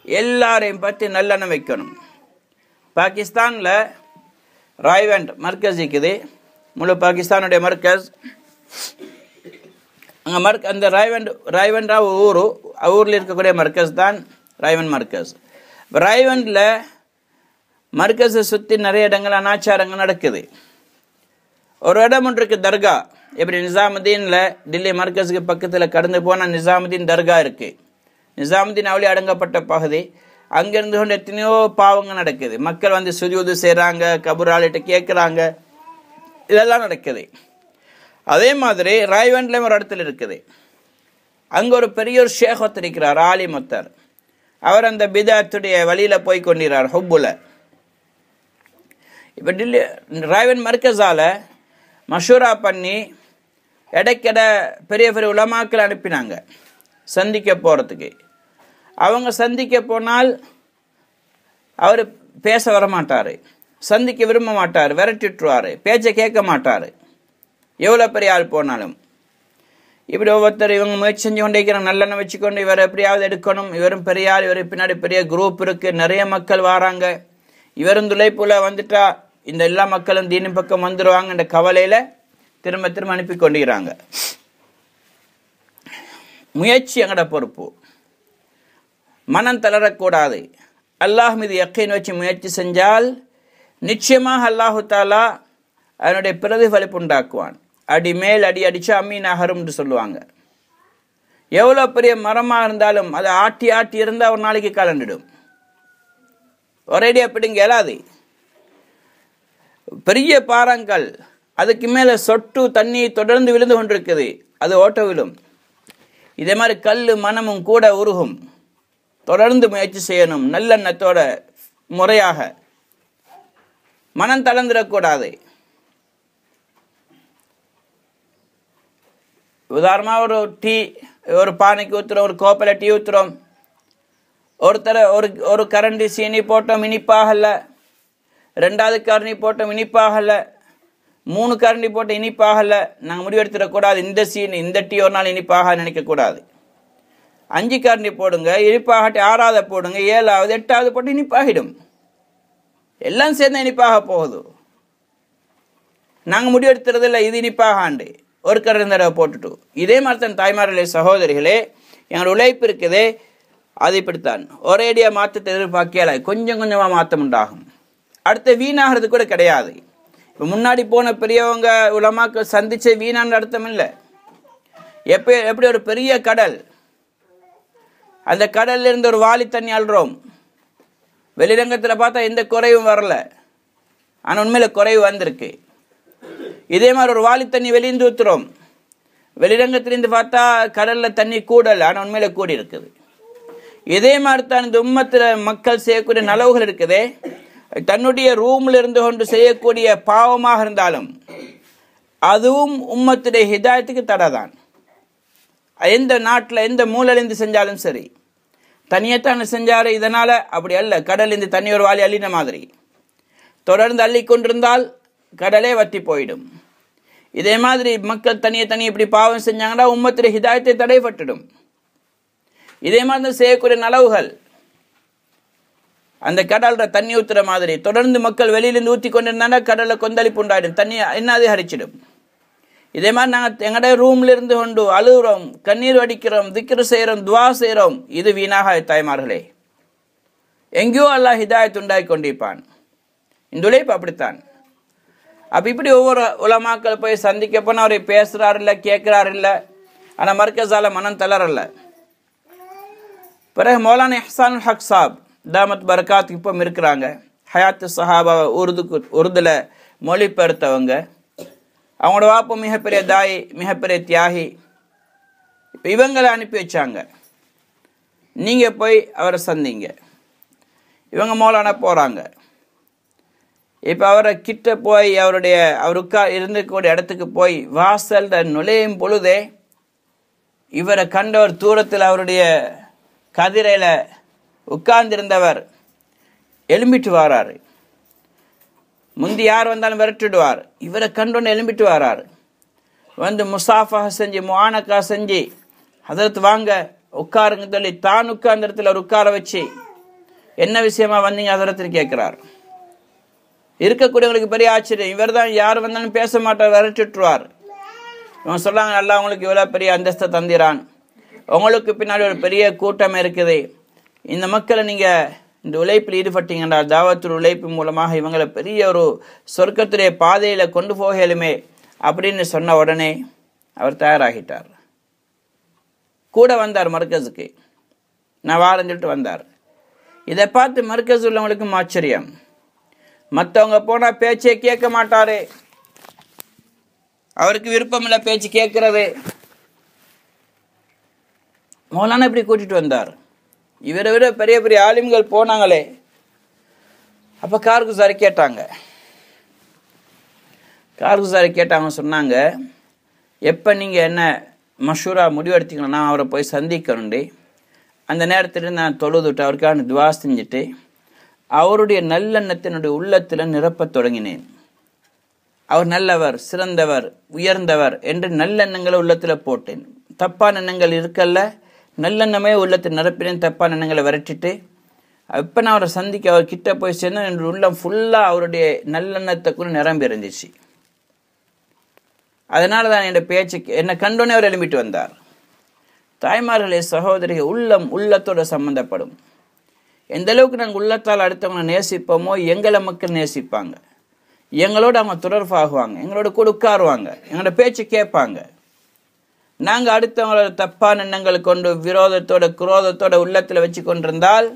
Speaker 1: எல்லாரையும் பற்றி நல்லெண்ணம் வைக்கணும். பாகிஸ்தானில் ராய்வண்ட் மர்கஸ் இருக்குது, முழு பாகிஸ்தானுடைய மர்கஸ். அங்கே அந்த ராய்வண்டா ஊரில் இருக்கக்கூடிய மர்கஸ் தான் ராய்வண்ட் மர்கஸ். ராய்வண்டில் மர்கஸை சுற்றி நிறைய இடங்கள் அனாச்சாரங்கள் நடக்குது. ஒரு இடம் ஒன்று இருக்குது தர்கா. எப்படி நிசாமுதீனில் டில்லி மர்கஸுக்கு பக்கத்தில் கடந்து போனால் நிசாமுதீன் தர்கா இருக்குது. நிசாமுதீன் அவளி அடங்கப்பட்ட பகுதி. அங்கிருந்து கொண்டு எத்தனையோ பாவங்கள் நடக்குது. மக்கள் வந்து சுஜூது செய்கிறாங்க, கபூராளிட்ட கேட்குறாங்க, இதெல்லாம் நடக்குது. அதே மாதிரி ராய்வண்ட்லேயும் ஒரு இடத்துல இருக்குது. அங்கே ஒரு பெரிய ஒரு ஷேக் ஒருத்தர் இருக்கிறார், ஆலிம் ஒருத்தர். அவர் அந்த பிதாத்துடைய வழியில் போய் கொண்டிருக்கிறார், ஹுப்புல. இப்போ டில்லி ராய்வண்ட் மர்கஸால் மஷூரா பண்ணி இடைக்கிட பெரிய பெரிய உலமாக்கள் அனுப்பினாங்க சந்திக்க போகிறதுக்கு. அவங்க சந்திக்க போனால் அவர் பேச வரமாட்டார், சந்திக்க விரும்ப மாட்டார், விரட்டிட்டுருவார், பேச்சை கேட்க மாட்டார், எவ்வளோ பெரிய ஆள் போனாலும். இப்படி ஒவ்வொருத்தர் இவங்க முயற்சி செஞ்சு கொண்டே இருக்கிறாங்க, நல்லெண்ணெய் வச்சுக்கொண்டு இவர் எப்படியாவது எடுக்கணும், இவரும் பெரிய ஆள், இவர் பின்னாடி பெரிய குரூப் இருக்குது, நிறைய மக்கள் வராங்க, இவரும் துளைப்புல வந்துட்டா இந்த எல்லா மக்களும் தீனின் பக்கம் வந்துடுவாங்க என்ற கவலையில் திரும்ப திரும்ப அனுப்பி கொண்டிருக்கிறாங்க. முயற்சி எங்கட பொறுப்பு, மனம் தளரக்கூடாது. அல்லாஹ் மீது யக்கீன் வச்சு முயற்சி செஞ்சால் நிச்சயமாக அல்லாஹு தாலா அதனுடைய பிரதிபலிப்பு உண்டாக்குவான். அடி மேல் அடி அடிச்சா அம்மீன் அகரும்னு சொல்லுவாங்க. எவ்வளோ பெரிய மரமாக இருந்தாலும் அதை ஆட்டி ஆட்டி இருந்தால் ஒரு நாளைக்கு கலண்டுடும், ஒரேடியாக பிடிங்க இயலாது. பெரிய பாறாங்கல், அதுக்கு மேலே சொட்டு தண்ணி தொடர்ந்து விழுந்து கொண்டிருக்குது, அது ஓட்ட விழும். இதே மாதிரி கல் மனமும் கூட உருகும். தொடர்ந்து முயற்சி செய்யணும், நல்லெண்ணத்தோட முறையாக. மனம் தளர்ந்துடக்கூடாது. உதாரணமாக ஒரு பானைக்கு ஊற்றுறோம், ஒரு கோப்பையில் டீ ஊற்றுறோம், ஒரு கரண்டி சீனி போட்டோம் இனிப்பாகல, ரெண்டாவது கரண்டி போட்டோம் இனிப்பாகல, 3 கரண்டி போட்ட இனிப்பாகல. நாங்கள் முடிவெடுத்துடக்கூடாது, இந்த சீனி இந்த டீ ஒரு நாள் இனிப்பாக நினைக்கக்கூடாது. 5 கரண்டி போடுங்க, இனிப்பாகட்டி 6வது போடுங்க, 7வது 8வது போட்டு இனிப்பாகிடும். எல்லாம் சேர்ந்து இனிப்பாக போகுது. நாங்கள் முடிவெடுத்துறது இல்லை இது இனிப்பாக ஆண்டு ஒரு கரண்டி தடவை போட்டுட்டு. இதே மாதிரி தான் தாய்மார்களே சகோதரிகளே, எங்களோட உழைப்பு இருக்குதே அது இப்படித்தான். ஒரேடியாக மாற்றத்தை எதிர்பார்க்கல, கொஞ்சம் கொஞ்சமாக மாற்றம் உண்டாகும். அடுத்த வீணாகிறது கூட கிடையாது. இப்போ முன்னாடி போன பெரியவங்க உலமாக்க சந்திச்ச வீணான அர்த்தம் இல்லை. எப்படி ஒரு பெரிய கடல், அந்த கடல்ல இருந்து ஒரு வாளி தண்ணி அள்ளுறோம், வெளிரங்கத்தில் பார்த்தா எந்த குறைவும் வரல, ஆனால் உண்மையில் குறைவு வந்திருக்கு. இதே மாதிரி ஒரு வாளி தண்ணி வெளியிருந்து ஊற்றுறோம், வெளிரங்கத்திலிருந்து பார்த்தா கடலில் தண்ணி கூடல், ஆனால் உண்மையில் கூடி இருக்குது. இதே மாதிரி தான் இந்த உம்மத்தில் மக்கள் செய்யக்கூடிய நலவுகள் இருக்குதே, தன்னுடைய ரூமில் இருந்து கொண்டு செய்யக்கூடிய பாவமாக இருந்தாலும் அதுவும் உம்மத்துடைய ஹிதாயத்துக்கு தடைதான். எந்த நாட்டில் எந்த மூலையிலிருந்து செஞ்சாலும் சரி, தனியத்தான செஞ்சாரு இதனால் அப்படி அல்ல. கடல் இந்த தண்ணி ஒரு வாளி அள்ளின மாதிரி தொடர்ந்து அள்ளி கொண்டிருந்தால் கடலே வற்றி போயிடும். இதே மாதிரி மக்கள் தனியை இப்படி பாவம் செஞ்சாங்கன்னா உம்மத்துடைய ஹிதாயத்தை தடைப்பட்டுடும். இதே மாதிரி செய்யக்கூடிய நலவுகள், அந்த கடல்ல தண்ணி ஊற்றுற மாதிரி தொடர்ந்து மக்கள் வெளியிலிருந்து ஊற்றி கொண்டிருந்தாங்கன்னா கடலில் கொந்தளிப்பு உண்டாயிடும், தண்ணி என்ன அதிகரிச்சிடும். இதே மாதிரி நாங்கள் எங்களுடைய ரூம்ல இருந்து கொண்டு அழுகிறோம், கண்ணீர் வடிக்கிறோம், திக்ரு செய்கிறோம், துவா செய்கிறோம், இது வீணாக தாய்மார்களே. எங்கேயோ அல்லாஹ் ஹிதாயத் உண்டாகி கொண்டிருப்பான். இந்த உழைப்பு அப்படித்தான். அப்போ இப்படி ஒவ்வொரு உலமாக்கள் போய் சந்திக்க போனால் அவரை பேசுகிறார் இல்லை, கேட்குறாரு இல்லை, ஆனால் மர்கஸால மனம் தளரல. பிறகு மௌலானா இஹ்சானுல் ஹக் சாப் தாமத் பரக்காத் இப்போ இருக்கிறாங்க. ஹயாத்து சஹாபா உருதுல மொழிபெயர்த்தவங்க. அவங்களோட வாப்பு மிகப்பெரிய தாய், மிகப்பெரிய தியாகி. இப்போ இவங்களை அனுப்பி வச்சாங்க, நீங்கள் போய் அவரை சந்திங்க. இவங்க மௌலானா போகிறாங்க. இப்போ அவரை கிட்ட போய் அவருக்கா இருந்துக்கூடிய இடத்துக்கு போய் வாசல் நுழையும் பொழுதே இவரை கண்டவர் தூரத்தில் அவருடைய கதிரையில் உட்கார்ந்திருந்தவர் எழும்பிட்டு வராரு. முந்தி யார் வந்தாலும் விரட்டிடுவார். இவரை கண்டோன்னு எழும்பிட்டு வராரு. வந்து முசாஃபா செஞ்சு முஆனகா செஞ்சு ஹதரத் வாங்க உட்காருங்க சொல்லி தான் உட்கார்ந்த இடத்துல ஒரு உட்கார வச்சு என்ன விஷயமா வந்தீங்க ஹதரத்துன்னு கேட்கிறார். இருக்கக்கூடியவங்களுக்கு பெரிய ஆச்சரியம். இவர் தான் யார் வந்தாலும் பேச மாட்டார், விரட்டிட்டுருவார். இவங்க சொல்லாங்க, நல்லா உங்களுக்கு இவ்வளோ பெரிய அந்தஸ்தை தந்திரான், உங்களுக்கு பின்னாடி ஒரு பெரிய கூட்டம் இருக்குது, இந்த மக்களை நீங்கள் இந்த உழைப்பில் ஈடுபட்டீங்கன்னா தாவத்துடைய உழைப்பு மூலமாக இவங்களை பெரிய ஒரு சொர்க்கத்துடைய பாதையில் கொண்டு போகலுமே அப்படின்னு சொன்ன உடனே அவர் தயாராகிட்டார். கூட வந்தார் மர்கஸுக்கு. நான் வாரேன்னு சொல்லிட்டு வந்தார். இதை பார்த்து மர்கஸ் உள்ளவங்களுக்கும் ஆச்சரியம். மற்றவங்க போனால் பேச்சே கேட்க மாட்டாரு, அவருக்கு விருப்பம் இல்லை பேச்சு கேட்கறது. மௌலானா இப்படி கூட்டிட்டு வந்தார். இவரை விட பெரிய பெரிய ஆலிம்கள் போனாங்களே. அப்போ கார்குசாரி கேட்டாங்க. சொன்னாங்க, எப்போ நீங்கள் என்ன மஷூரா முடிவெடுத்தீங்கன்னா நான் அவரை போய் சந்திக்கணுண்டி. அந்த நேரத்தில் நான் தொழுதுட்டு அவருக்கான துவா செஞ்சுட்டு அவருடைய நல்லெண்ணத்தினுடைய உள்ளத்தில் நிரப்பத் தொடங்கினேன். அவர் நல்லவர், சிறந்தவர், உயர்ந்தவர் என்று நல்லெண்ணங்களை உள்ளத்தில் போட்டேன். தப்பான எண்ணங்கள் இருக்கல்ல, நல்லெண்ணமே உள்ளத்தில் நிரப்பினேன். தப்பான எண்ணங்களை விரட்டிட்டு இப்போ நான் அவரை சந்திக்க அவர் கிட்ட போய் சேர்ந்து என்னுடைய உள்ளம் ஃபுல்லாக அவருடைய நல்லெண்ணத்தை கூட நிரம்பி இருந்துச்சு. அதனால தான் என்னுடைய பேச்சு என்னை கண்டோன்னே அவர் எழும்பிட்டு வந்தார். தாய்மார்களே, சகோதரிகள், உள்ளத்தோடு சம்பந்தப்படும். எந்த அளவுக்கு நாங்கள் உள்ளத்தால் அடுத்தவங்களை நேசிப்போமோ எங்களை மக்கள் நேசிப்பாங்க, எங்களோட அவங்க தொடர்பாகுவாங்க, எங்களோட கூட உட்காருவாங்க, எங்களோட பேச்சு கேட்பாங்க. நாங்கள் அடுத்தவங்களோட தப்பான எண்ணங்களை கொண்டு விரோதத்தோட குரோதத்தோட உள்ளத்தில் வச்சு கொண்டிருந்தால்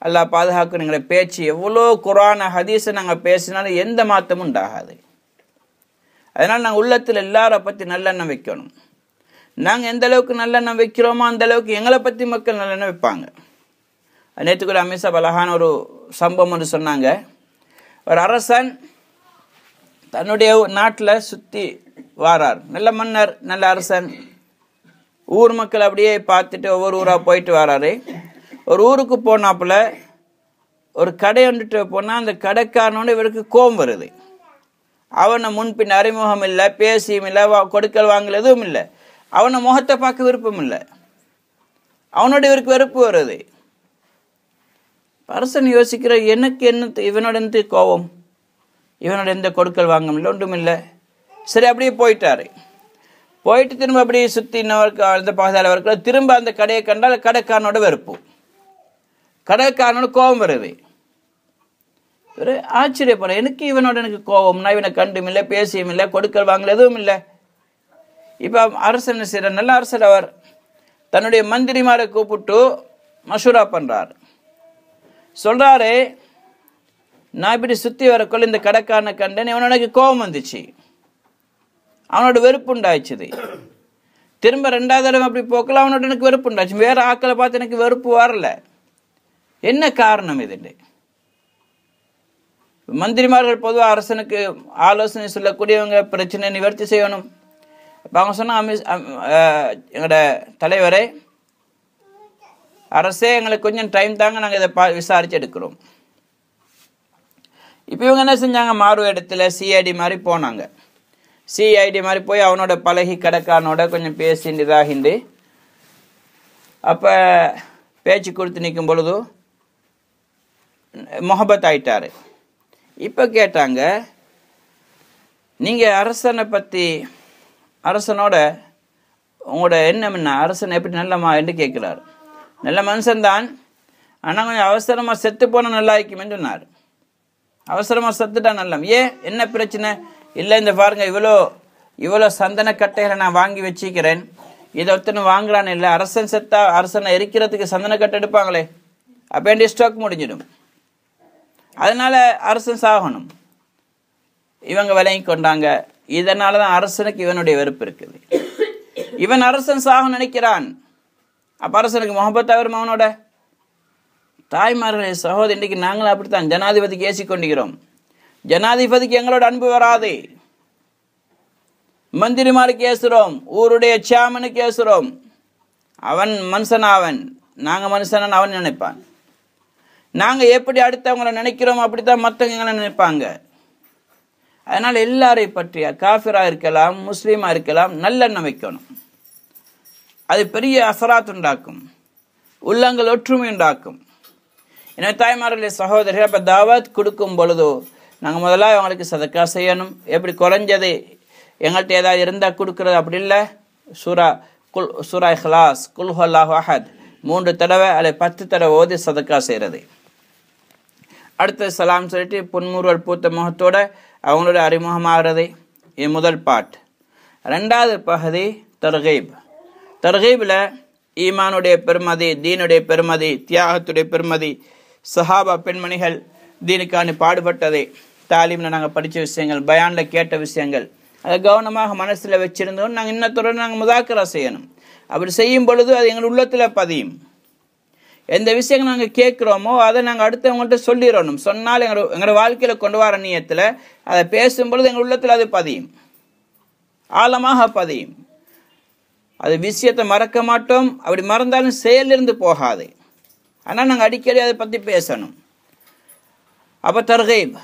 Speaker 1: அல்லாஹ் பாதுகாக்கணும். எங்களோட பேச்சு எவ்வளோ குர்ஆன் ஹதீஸை நாங்கள் பேசினாலும் எந்த மாற்றமும் உண்டாகாது. அதனால் நாங்கள் உள்ளத்தில் எல்லாரை பற்றி நல்லெண்ணம் வைக்கணும். நாங்கள் எந்த அளவுக்கு நல்லெண்ணம் வைக்கிறோமோ அந்த அளவுக்கு எங்களை பற்றி மக்கள் நல்லெண்ணம் வைப்பாங்க. நேற்று கூட அமித்ஷா அழகான ஒரு சம்பவம் ஒன்று சொன்னாங்க. ஒரு அரசன் தன்னுடைய நாட்டில் சுற்றி வாரார். நல்ல மன்னர், நல்ல அரசன். ஊர் மக்கள் அப்படியே பார்த்துட்டு ஒவ்வொரு ஊராக போயிட்டு வராரு. ஒரு ஊருக்கு போனாப்புல ஒரு கடை வந்துட்டு போனால் அந்த கடைக்காரனோட இவருக்கு கோபம் வருது. அவனை முன்பின் அறிமுகம் இல்லை, பேசியும் இல்லை, கொடுக்கல் வாங்கல எதுவும் இல்லை. அவனை முகத்தை பார்க்க விருப்பம் இல்லை. அவனோட இவருக்கு வெறுப்பு வருது. அரசன் யோசிக்கிற, எனக்கு என்ன இவனோட எந்த கோபம், இவனோட எந்த கொடுக்கல் வாங்கம் இல்லை, ஒன்றும் இல்லை. சரி, அப்படியே போயிட்டாரு. போயிட்டு திரும்ப அப்படியே சுற்றி இன்னொருக்கு அந்த பகுதியில் இருக்கிற திரும்ப அந்த கடையை கண்டால் கடைக்காரனோட வெறுப்பு, கடைக்காரனோட கோபம் வருது. ஒரு ஆச்சரியப்படுற, எனக்கு கோபம், நான் இவனை கண்டும் இல்லை, பேசியும் இல்லை, கொடுக்கல் வாங்கல எதுவும் இல்லை. இப்போ அரசன் செய்கிற நல்ல அரசர் அவர் தன்னுடைய மந்திரிமாரை கூப்பிட்டு மஷூரா பண்ணுறார். சொல்கிறாரு, நான் இப்படி சுற்றி வரக்குள்ள இந்த கடைக்காரனை கண்டேன், இவனுக்கு கோபம் வந்துச்சு, அவனோட வெறுப்பு உண்டாயிச்சுது. திரும்ப 2வது தடவை அப்படி போக்கல, அவனோட எனக்கு வெறுப்பு உண்டாச்சு. வேற ஆக்களை பார்த்து எனக்கு வெறுப்பு வரல. என்ன காரணம் இதுண்டு? மந்திரிமார்கள் பொதுவாக அரசனுக்கு ஆலோசனை சொல்லக்கூடியவங்க, பிரச்சனை நிவர்த்தி செய்யணும். இப்போ அவங்க சொன்னால், எங்களோட தலைவரே, அரசே எங்களுக்கு கொஞ்சம் டைம் தாங்க, நாங்கள் இதை விசாரிச்சு எடுக்கிறோம். இப்போ இவங்க என்ன செஞ்சாங்க, மாறு இடத்துல சிஐடி மாதிரி போனாங்க. சிஐடி மாதிரி போய் அவனோட பழகி கடைக்காரனோட கொஞ்சம் பேசிண்டு இதாகிண்டு அப்போ பேச்சு கொடுத்து நிற்கும் பொழுது முகபத் ஆயிட்டாரு. இப்போ கேட்டாங்க, நீங்கள் அரசனை பற்றி, அரசனோட உங்களோட எண்ணம் என்ன, அரசன் எப்படி நல்லமா என்று கேட்குறாரு. நல்ல மனுஷன்தான், ஆனால் கொஞ்சம் அவசரமாக செத்து போனால் நல்லா இருக்குமென்னு சொன்னார். அவசரமாக செத்துட்டா நல்லம். ஏன், என்ன பிரச்சனை? இல்லை, இந்த பாருங்க, இவ்வளோ சந்தன கட்டைகளை நான் வாங்கி வச்சுக்கிறேன், இதை ஒருத்தனை வாங்குறான்னு இல்லை, அரசன் செத்தா அரசனை எரிக்கிறதுக்கு சந்தன கட்டை எடுப்பாங்களே, அப்போ என் ஸ்டாக் முடிஞ்சிடும், அதனால அரசன் சாகணும். இவங்க விலகி கொண்டாங்க. இதனால தான் அரசனுக்கு இவனுடைய வெறுப்பு இருக்குது. இவன் அரசன் சாக நினைக்கிறான். அப்ப அரசனுக்கு முகப்பத் வரும் அவனோட. தாய்மார்களே சகோதரி, இன்றைக்கு நாங்களும் அப்படித்தான் ஜனாதிபதிக்கு ஏசிக்கொண்டிருக்கிறோம். ஜனாதிபதிக்கு எங்களோட அன்பு வராது. மந்திரிமாருக்கு ஏசுறோம், ஊருடைய சேர்மனுக்கு ஏசுறோம். அவன் மனுஷன், அவன் நாங்கள் மனுஷன் அவன் நினைப்பான். நாங்கள் எப்படி அடுத்தவங்களை நினைக்கிறோம் அப்படித்தான் மற்றவங்க எங்களை நினைப்பாங்க. அதனால் எல்லாரையும் பற்றிய காஃபிராக இருக்கலாம், முஸ்லீமாக இருக்கலாம், நல்லெண்ணம் வைக்கணும். அது பெரிய அசராத் உண்டாக்கும், உள்ளங்கள் ஒற்றுமை உண்டாக்கும். எனவே தாய்மார்களே சகோதரர்கள், இப்போ தாவத் கொடுக்கும் பொழுதோ நாங்கள் முதல்ல அவங்களுக்கு சதக்கா செய்யணும். எப்படி குறைஞ்சது எங்கள்கிட்ட ஏதாவது இருந்தால் கொடுக்குறது, அப்படி இல்லை சூரா இஹ்லாஸ், குல் ஹுவல்லாஹு அஹத் 3 தடவை அல்லது 10 தடவை ஓதி சதக்கா செய்கிறது. அடுத்து சலாம் சொல்லிட்டு புன்முறுவல் பூத்த முகத்தோட அவங்களோட அறிமுகமாகிறது. இது முதல் பாட். 2வது பகுதி தர்கீப். தர்கீபில் ஈமானுடைய பெருமதி, தீனுடைய பெருமதி, தியாகத்துடைய பெருமதி, சஹாபா பெண்மணிகள் தீனுக்கான பாடுபட்டதை, தாலீமில் நாங்கள் படித்த விஷயங்கள், பயானில் கேட்ட விஷயங்கள், அதை கவனமாக மனசில் வச்சிருந்தோம். நாங்கள் இன்னத்தோடு நாங்கள் முதாக்கரா செய்யணும். அப்படி செய்யும் பொழுது அது எங்கள் உள்ளத்தில் பதியும். எந்த விஷயங்கள் நாங்கள் கேட்குறோமோ அதை நாங்கள் அடுத்தவங்கள்ட்ட சொல்லிடணும். சொன்னால் எங்களோட வாழ்க்கையில் கொண்டு வர நியத்தில் அதை பேசும்பொழுது எங்கள் உள்ளத்தில் அது பதியும், ஆழமாக பதியும். அது விஷயத்தை மறக்க மாட்டோம். அப்படி மறந்தாலும் செயலிருந்து போகாது. ஆனால் நாங்கள் அடிக்கடி அதை பற்றி பேசணும். அப்போ தர்கீப்,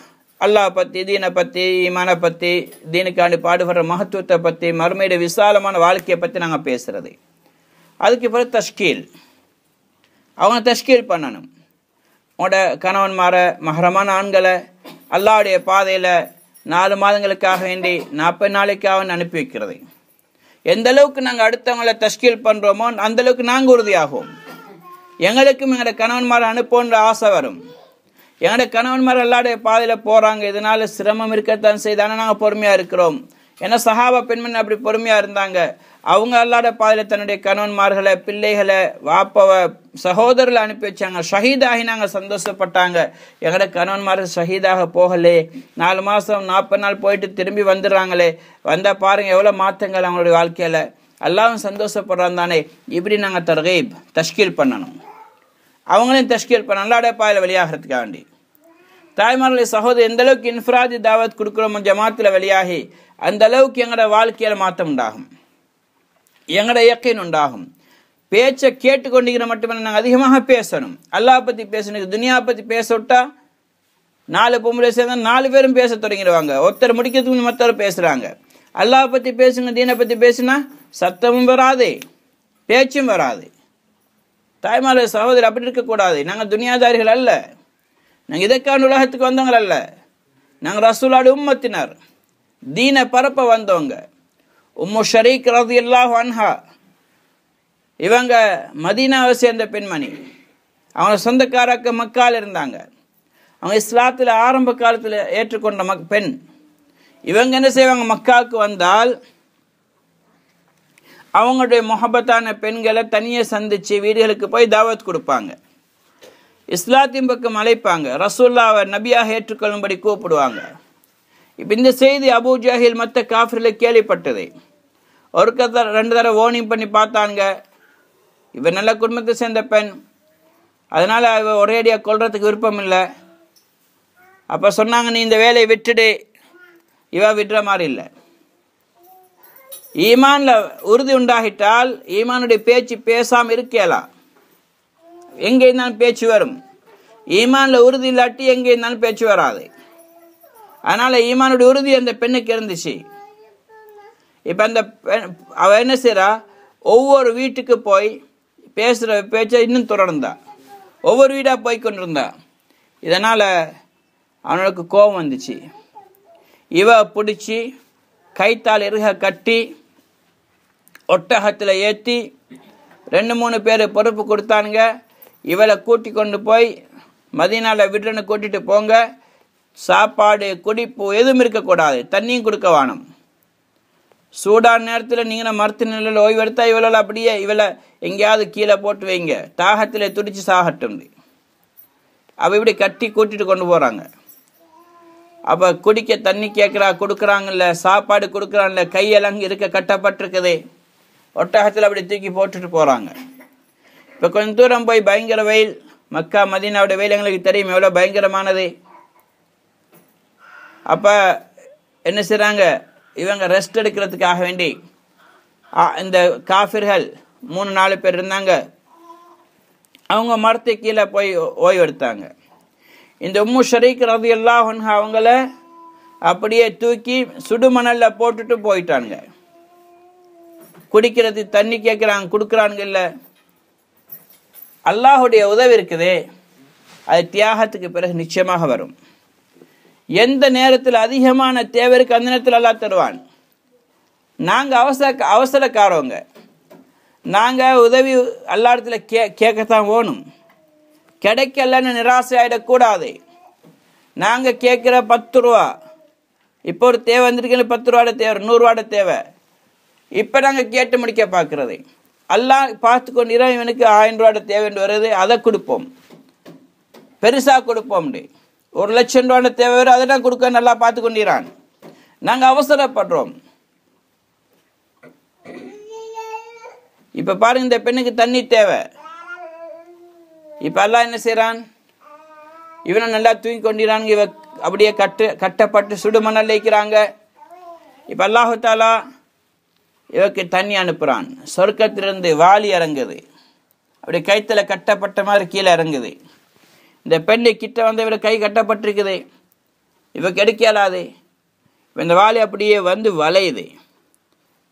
Speaker 1: அல்லாஹ் பற்றி, தீனை பற்றி, ஈமானை பற்றி, தீனுக்காண்டி பாடுபடுற மகத்துவத்தை பற்றி, மறுமையுடைய விசாலமான வாழ்க்கையை பற்றி நாங்கள் பேசுகிறது. அதுக்கு பிறகு தஷ்கீல், அவங்க தஷ்கீல் பண்ணணும். உங்களோட கணவன்மார மஹரமான ஆண்களை அல்லாஹ்வுடைய பாதையில் 4 மாதங்களுக்காக வேண்டி 40 நாளைக்காக அனுப்பி வைக்கிறது. எந்த அளவுக்கு நாங்கள் அடுத்தவங்களை தஷ்கீல் பண்ணுறோமோ அந்த அளவுக்கு நாங்கள் உறுதியாகும். எங்களுக்கும் எங்களோட கணவன்மாரை அனுப்போன்ற ஆசை வரும். எங்களோட கணவன்மார் அல்லாஹ்வுடைய பாதையில் போகிறாங்க, இதனால சிரமம் இருக்கத்தான் செய்தானே நாங்கள் பொறுமையாக இருக்கிறோம். ஏன்னா சஹாபா பெண்மணி அப்படி பொறுமையாக இருந்தாங்க. அவங்க அல்லாஹ்வுடைய பாதையில் தன்னுடைய கணவன்மார்களை, பிள்ளைகளை, வாப்பவை, சகோதரர்களை அனுப்பி வச்சாங்க. ஷஹீதாகி நாங்கள் சந்தோஷப்பட்டாங்க. எங்களோட கணவன்மார்கள் ஷஹீதாக போகலே, 4 மாதம் 40 நாள் போயிட்டு திரும்பி வந்துடுறாங்களே, வந்தால் பாருங்கள் எவ்வளோ மாற்றங்கள் அவங்களுடைய வாழ்க்கையில், அல்லாஹ்வும் சந்தோஷப்படுறான் தானே. இப்படி நாங்கள் தர்கீப், தஷ்கீல் பண்ணணும். அவங்களையும் தஷ்கீல் பண்ண அல்லாஹ்வுடைய பாதையில் வெளியாகிறதுக்காக வேண்டி. தாய்மார்களே சகோதரி, எந்த அளவுக்கு இன்ஃபிராதி தாவத் கொடுக்குறோமோ ஜமாத்தில் வெளியாகி, அந்த அளவுக்கு எங்களோட வாழ்க்கையில் மாற்றம் உண்டாகும், எங்களோட யக்கீன் உண்டாகும். பேச்சை கேட்டுக்கொண்டிருக்கிற மட்டுமே நாங்கள் அதிகமாக பேசணும். அல்லாஹ் பற்றி பேசணும். துனியா பற்றி பேச விட்டா 4 பொம்பளை சேர்ந்தா 4 பேரும் பேச தொடங்கிடுவாங்க. ஒருத்தர் முடிக்கிறதுக்கு மற்றவர் பேசுகிறாங்க. அல்லாஹ் பற்றி பேசுங்க, தீனை பற்றி பேசுனா சத்தமும் வராது, பேச்சும் வராது. தாய்மார்களே சகோதரி, அப்படி இருக்கக்கூடாது. நாங்கள் துனியாதாரிகள் அல்ல, நாங்கள் இதற்கான உலகத்துக்கு வந்தவங்க அல்ல. நாங்கள் ரசூலுல்லாஹ்வுடைய உம்மத்தினர், தீனை பரப்ப வந்தவங்க. உம்மு ஷரீக் ரலியல்லாஹு அன்ஹா, இவங்க மதீனாவை சேர்ந்த பெண்மணி. அவங்க சொந்தக்காரக்க மக்கால் இருந்தாங்க. அவங்க இஸ்லாத்தில் ஆரம்ப காலத்தில் ஏற்றுக்கொண்ட பெண். இவங்க என்ன செய்வாங்க, மக்காவுக்கு வந்தால் அவங்களுடைய முஹப்பத்தான பெண்களை தனியே சந்தித்து வீடுகளுக்கு போய் தாவத் கொடுப்பாங்க. இஸ்லாத்தின் பக்கம் அழைப்பாங்க. ரசூலுல்லாஹ்வை நபியாக ஏற்றுக்கொள்ளும்படி கூப்பிடுவாங்க. இப்போ இந்த செய்தி அபூ ஜஹில் மற்ற காஃபிரில் கேள்விப்பட்டது. ஒரு 2 தடவை ஓனிங் பண்ணி பார்த்தாங்க. இவன் நல்ல குடும்பத்தை சேர்ந்த பெண், அதனால் இவ ஒரேடியாக கொள்றதுக்கு விருப்பம் இல்லை. அப்போ சொன்னாங்க, நீ இந்த வேலையை விட்டுடு. இவ விடுற மாதிரி இல்லை. ஈமான்ல உறுதி உண்டாகிட்டால் ஈமானுடைய பேச்சு பேசாமல் இருக்கலாம். எங்கே இருந்தாலும் பேச்சு வரும். ஈமான்ல உறுதி இல்லாட்டி எங்கே இருந்தாலும் பேச்சு வராது. அதனால ஈமானுடைய உறுதி அந்த பெண்ணுக்கு இருந்துச்சு. இப்போ அந்த அவ என்ன செய்யறா, ஒவ்வொரு வீட்டுக்கு போய் பேசுகிற பேச்சை இன்னும் தொடர்ந்தா, ஒவ்வொரு வீடாக போய் கொண்டிருந்தா. இதனால் அவனுக்கு கோபம் வந்துச்சு. இவ பிடிச்சி கைத்தால் இறுக கட்டி ஒட்டகத்தில் ஏற்றி 2-3 பேர் பொறுப்பு கொடுத்தானுங்க. இவளை கூட்டி கொண்டு போய் மதீனாவில் விடுறன்னு கூட்டிகிட்டு போங்க. சாப்பாடு, குடிப்பு எதுவும் இருக்கக்கூடாது, தண்ணியும் கொடுக்க வேணும். சூடான நேரத்தில் நீங்கள் மரத்து நிலையில் ஓய்வெடுத்தா இவளால் அப்படியே இவளை எங்கேயாவது கீழே போட்டு வைங்க, தாகத்தில் துடிச்சு சாகட்டும். அவள் இப்படி கட்டி கூட்டிட்டு கொண்டு போகிறாங்க. அப்போ குடிக்க தண்ணி கேட்குறா, கொடுக்குறாங்கல்ல, சாப்பாடு கொடுக்குறாங்கல்ல, கையெல்லாம் இருக்க கட்டப்பட்டிருக்குது. ஒட்டகத்தில் அப்படி தூக்கி போட்டுட்டு போகிறாங்க. இப்போ கொஞ்சம் தூரம் போய் பயங்கர வெயில், மக்கா மதீனாவுடைய வெயில் எங்களுக்கு தெரியும் எவ்வளோ பயங்கரமானது. அப்போ என்ன செய்கிறாங்க, இவங்க ரெஸ்ட் எடுக்கிறதுக்காக வேண்டி இந்த காஃபிர்கள் 3-4 பேர் இருந்தாங்க, அவங்க மரத்து கீழே போய் ஓய்வு எடுத்தாங்க. இந்த உம்மு ஷரீக் ரலியல்லாஹு அன்ஹா அவங்கள அப்படியே தூக்கி சுடுமணலில் போட்டுட்டு போயிட்டாங்க. குடிக்கிறது தண்ணி கேட்குறாங்க, கொடுக்குறானுங்க இல்லை. அல்லாஹுடைய உதவி இருக்குதே, அது தியாகத்துக்கு பிறகு நிச்சயமாக வரும். எந்த நேரத்தில் அதிகமான தேவை இருக்கு அந்த நேரத்தில் அல்லாஹ் தருவான். நாங்கள் அவசரக்காரவங்க, நாங்கள் உதவி எல்லா இடத்துல கேட்கத்தான் வேணும். கிடைக்கலன்னு நிராசை ஆகிடக்கூடாது. நாங்கள் கேட்குற 10 ரூபா, இப்போ ஒரு தேவை வந்துருக்கு, 10 ரூபாட தேவை, 100 ரூபாட தேவை, இப்போ நாங்கள் கேட்டு முடிக்க பார்க்குறது. அல்லாஹ் பார்த்து கொண்டு இவனுக்கு 1000 ரூபாட தேவைன்னு வருது, அதை கொடுப்போம், பெருசாக கொடுப்போம். 1,00,000 ரூபாட தேவை வரும், அதை தான் கொடுக்க நல்லா பார்த்து கொண்டிறான். நாங்கள் அவசரப்படுறோம். இப்போ பாருங்க, இந்த பெண்ணுக்கு தண்ணி தேவை. இப்போ அல்லாஹ் என்ன செய்கிறான், இவனை நல்லா தூக்கி கொண்டிறான். இவ அப்படியே கட்டப்பட்டு சுடுமணல் வைக்கிறாங்க. இப்போ அல்லாஹு தாலா இவக்கு தண்ணி அனுப்புகிறான். சொர்க்கத்திலிருந்து வாளி இறங்குது, அப்படியே கைத்தில் கட்டப்பட்ட மாதிரி கீழே இறங்குது. இந்த பெண்ணு கிட்ட வந்து இவரை கை கட்டப்பட்டிருக்குது, இவ கிடைக்கலாது. இந்த வாளி அப்படியே வந்து வளையுது.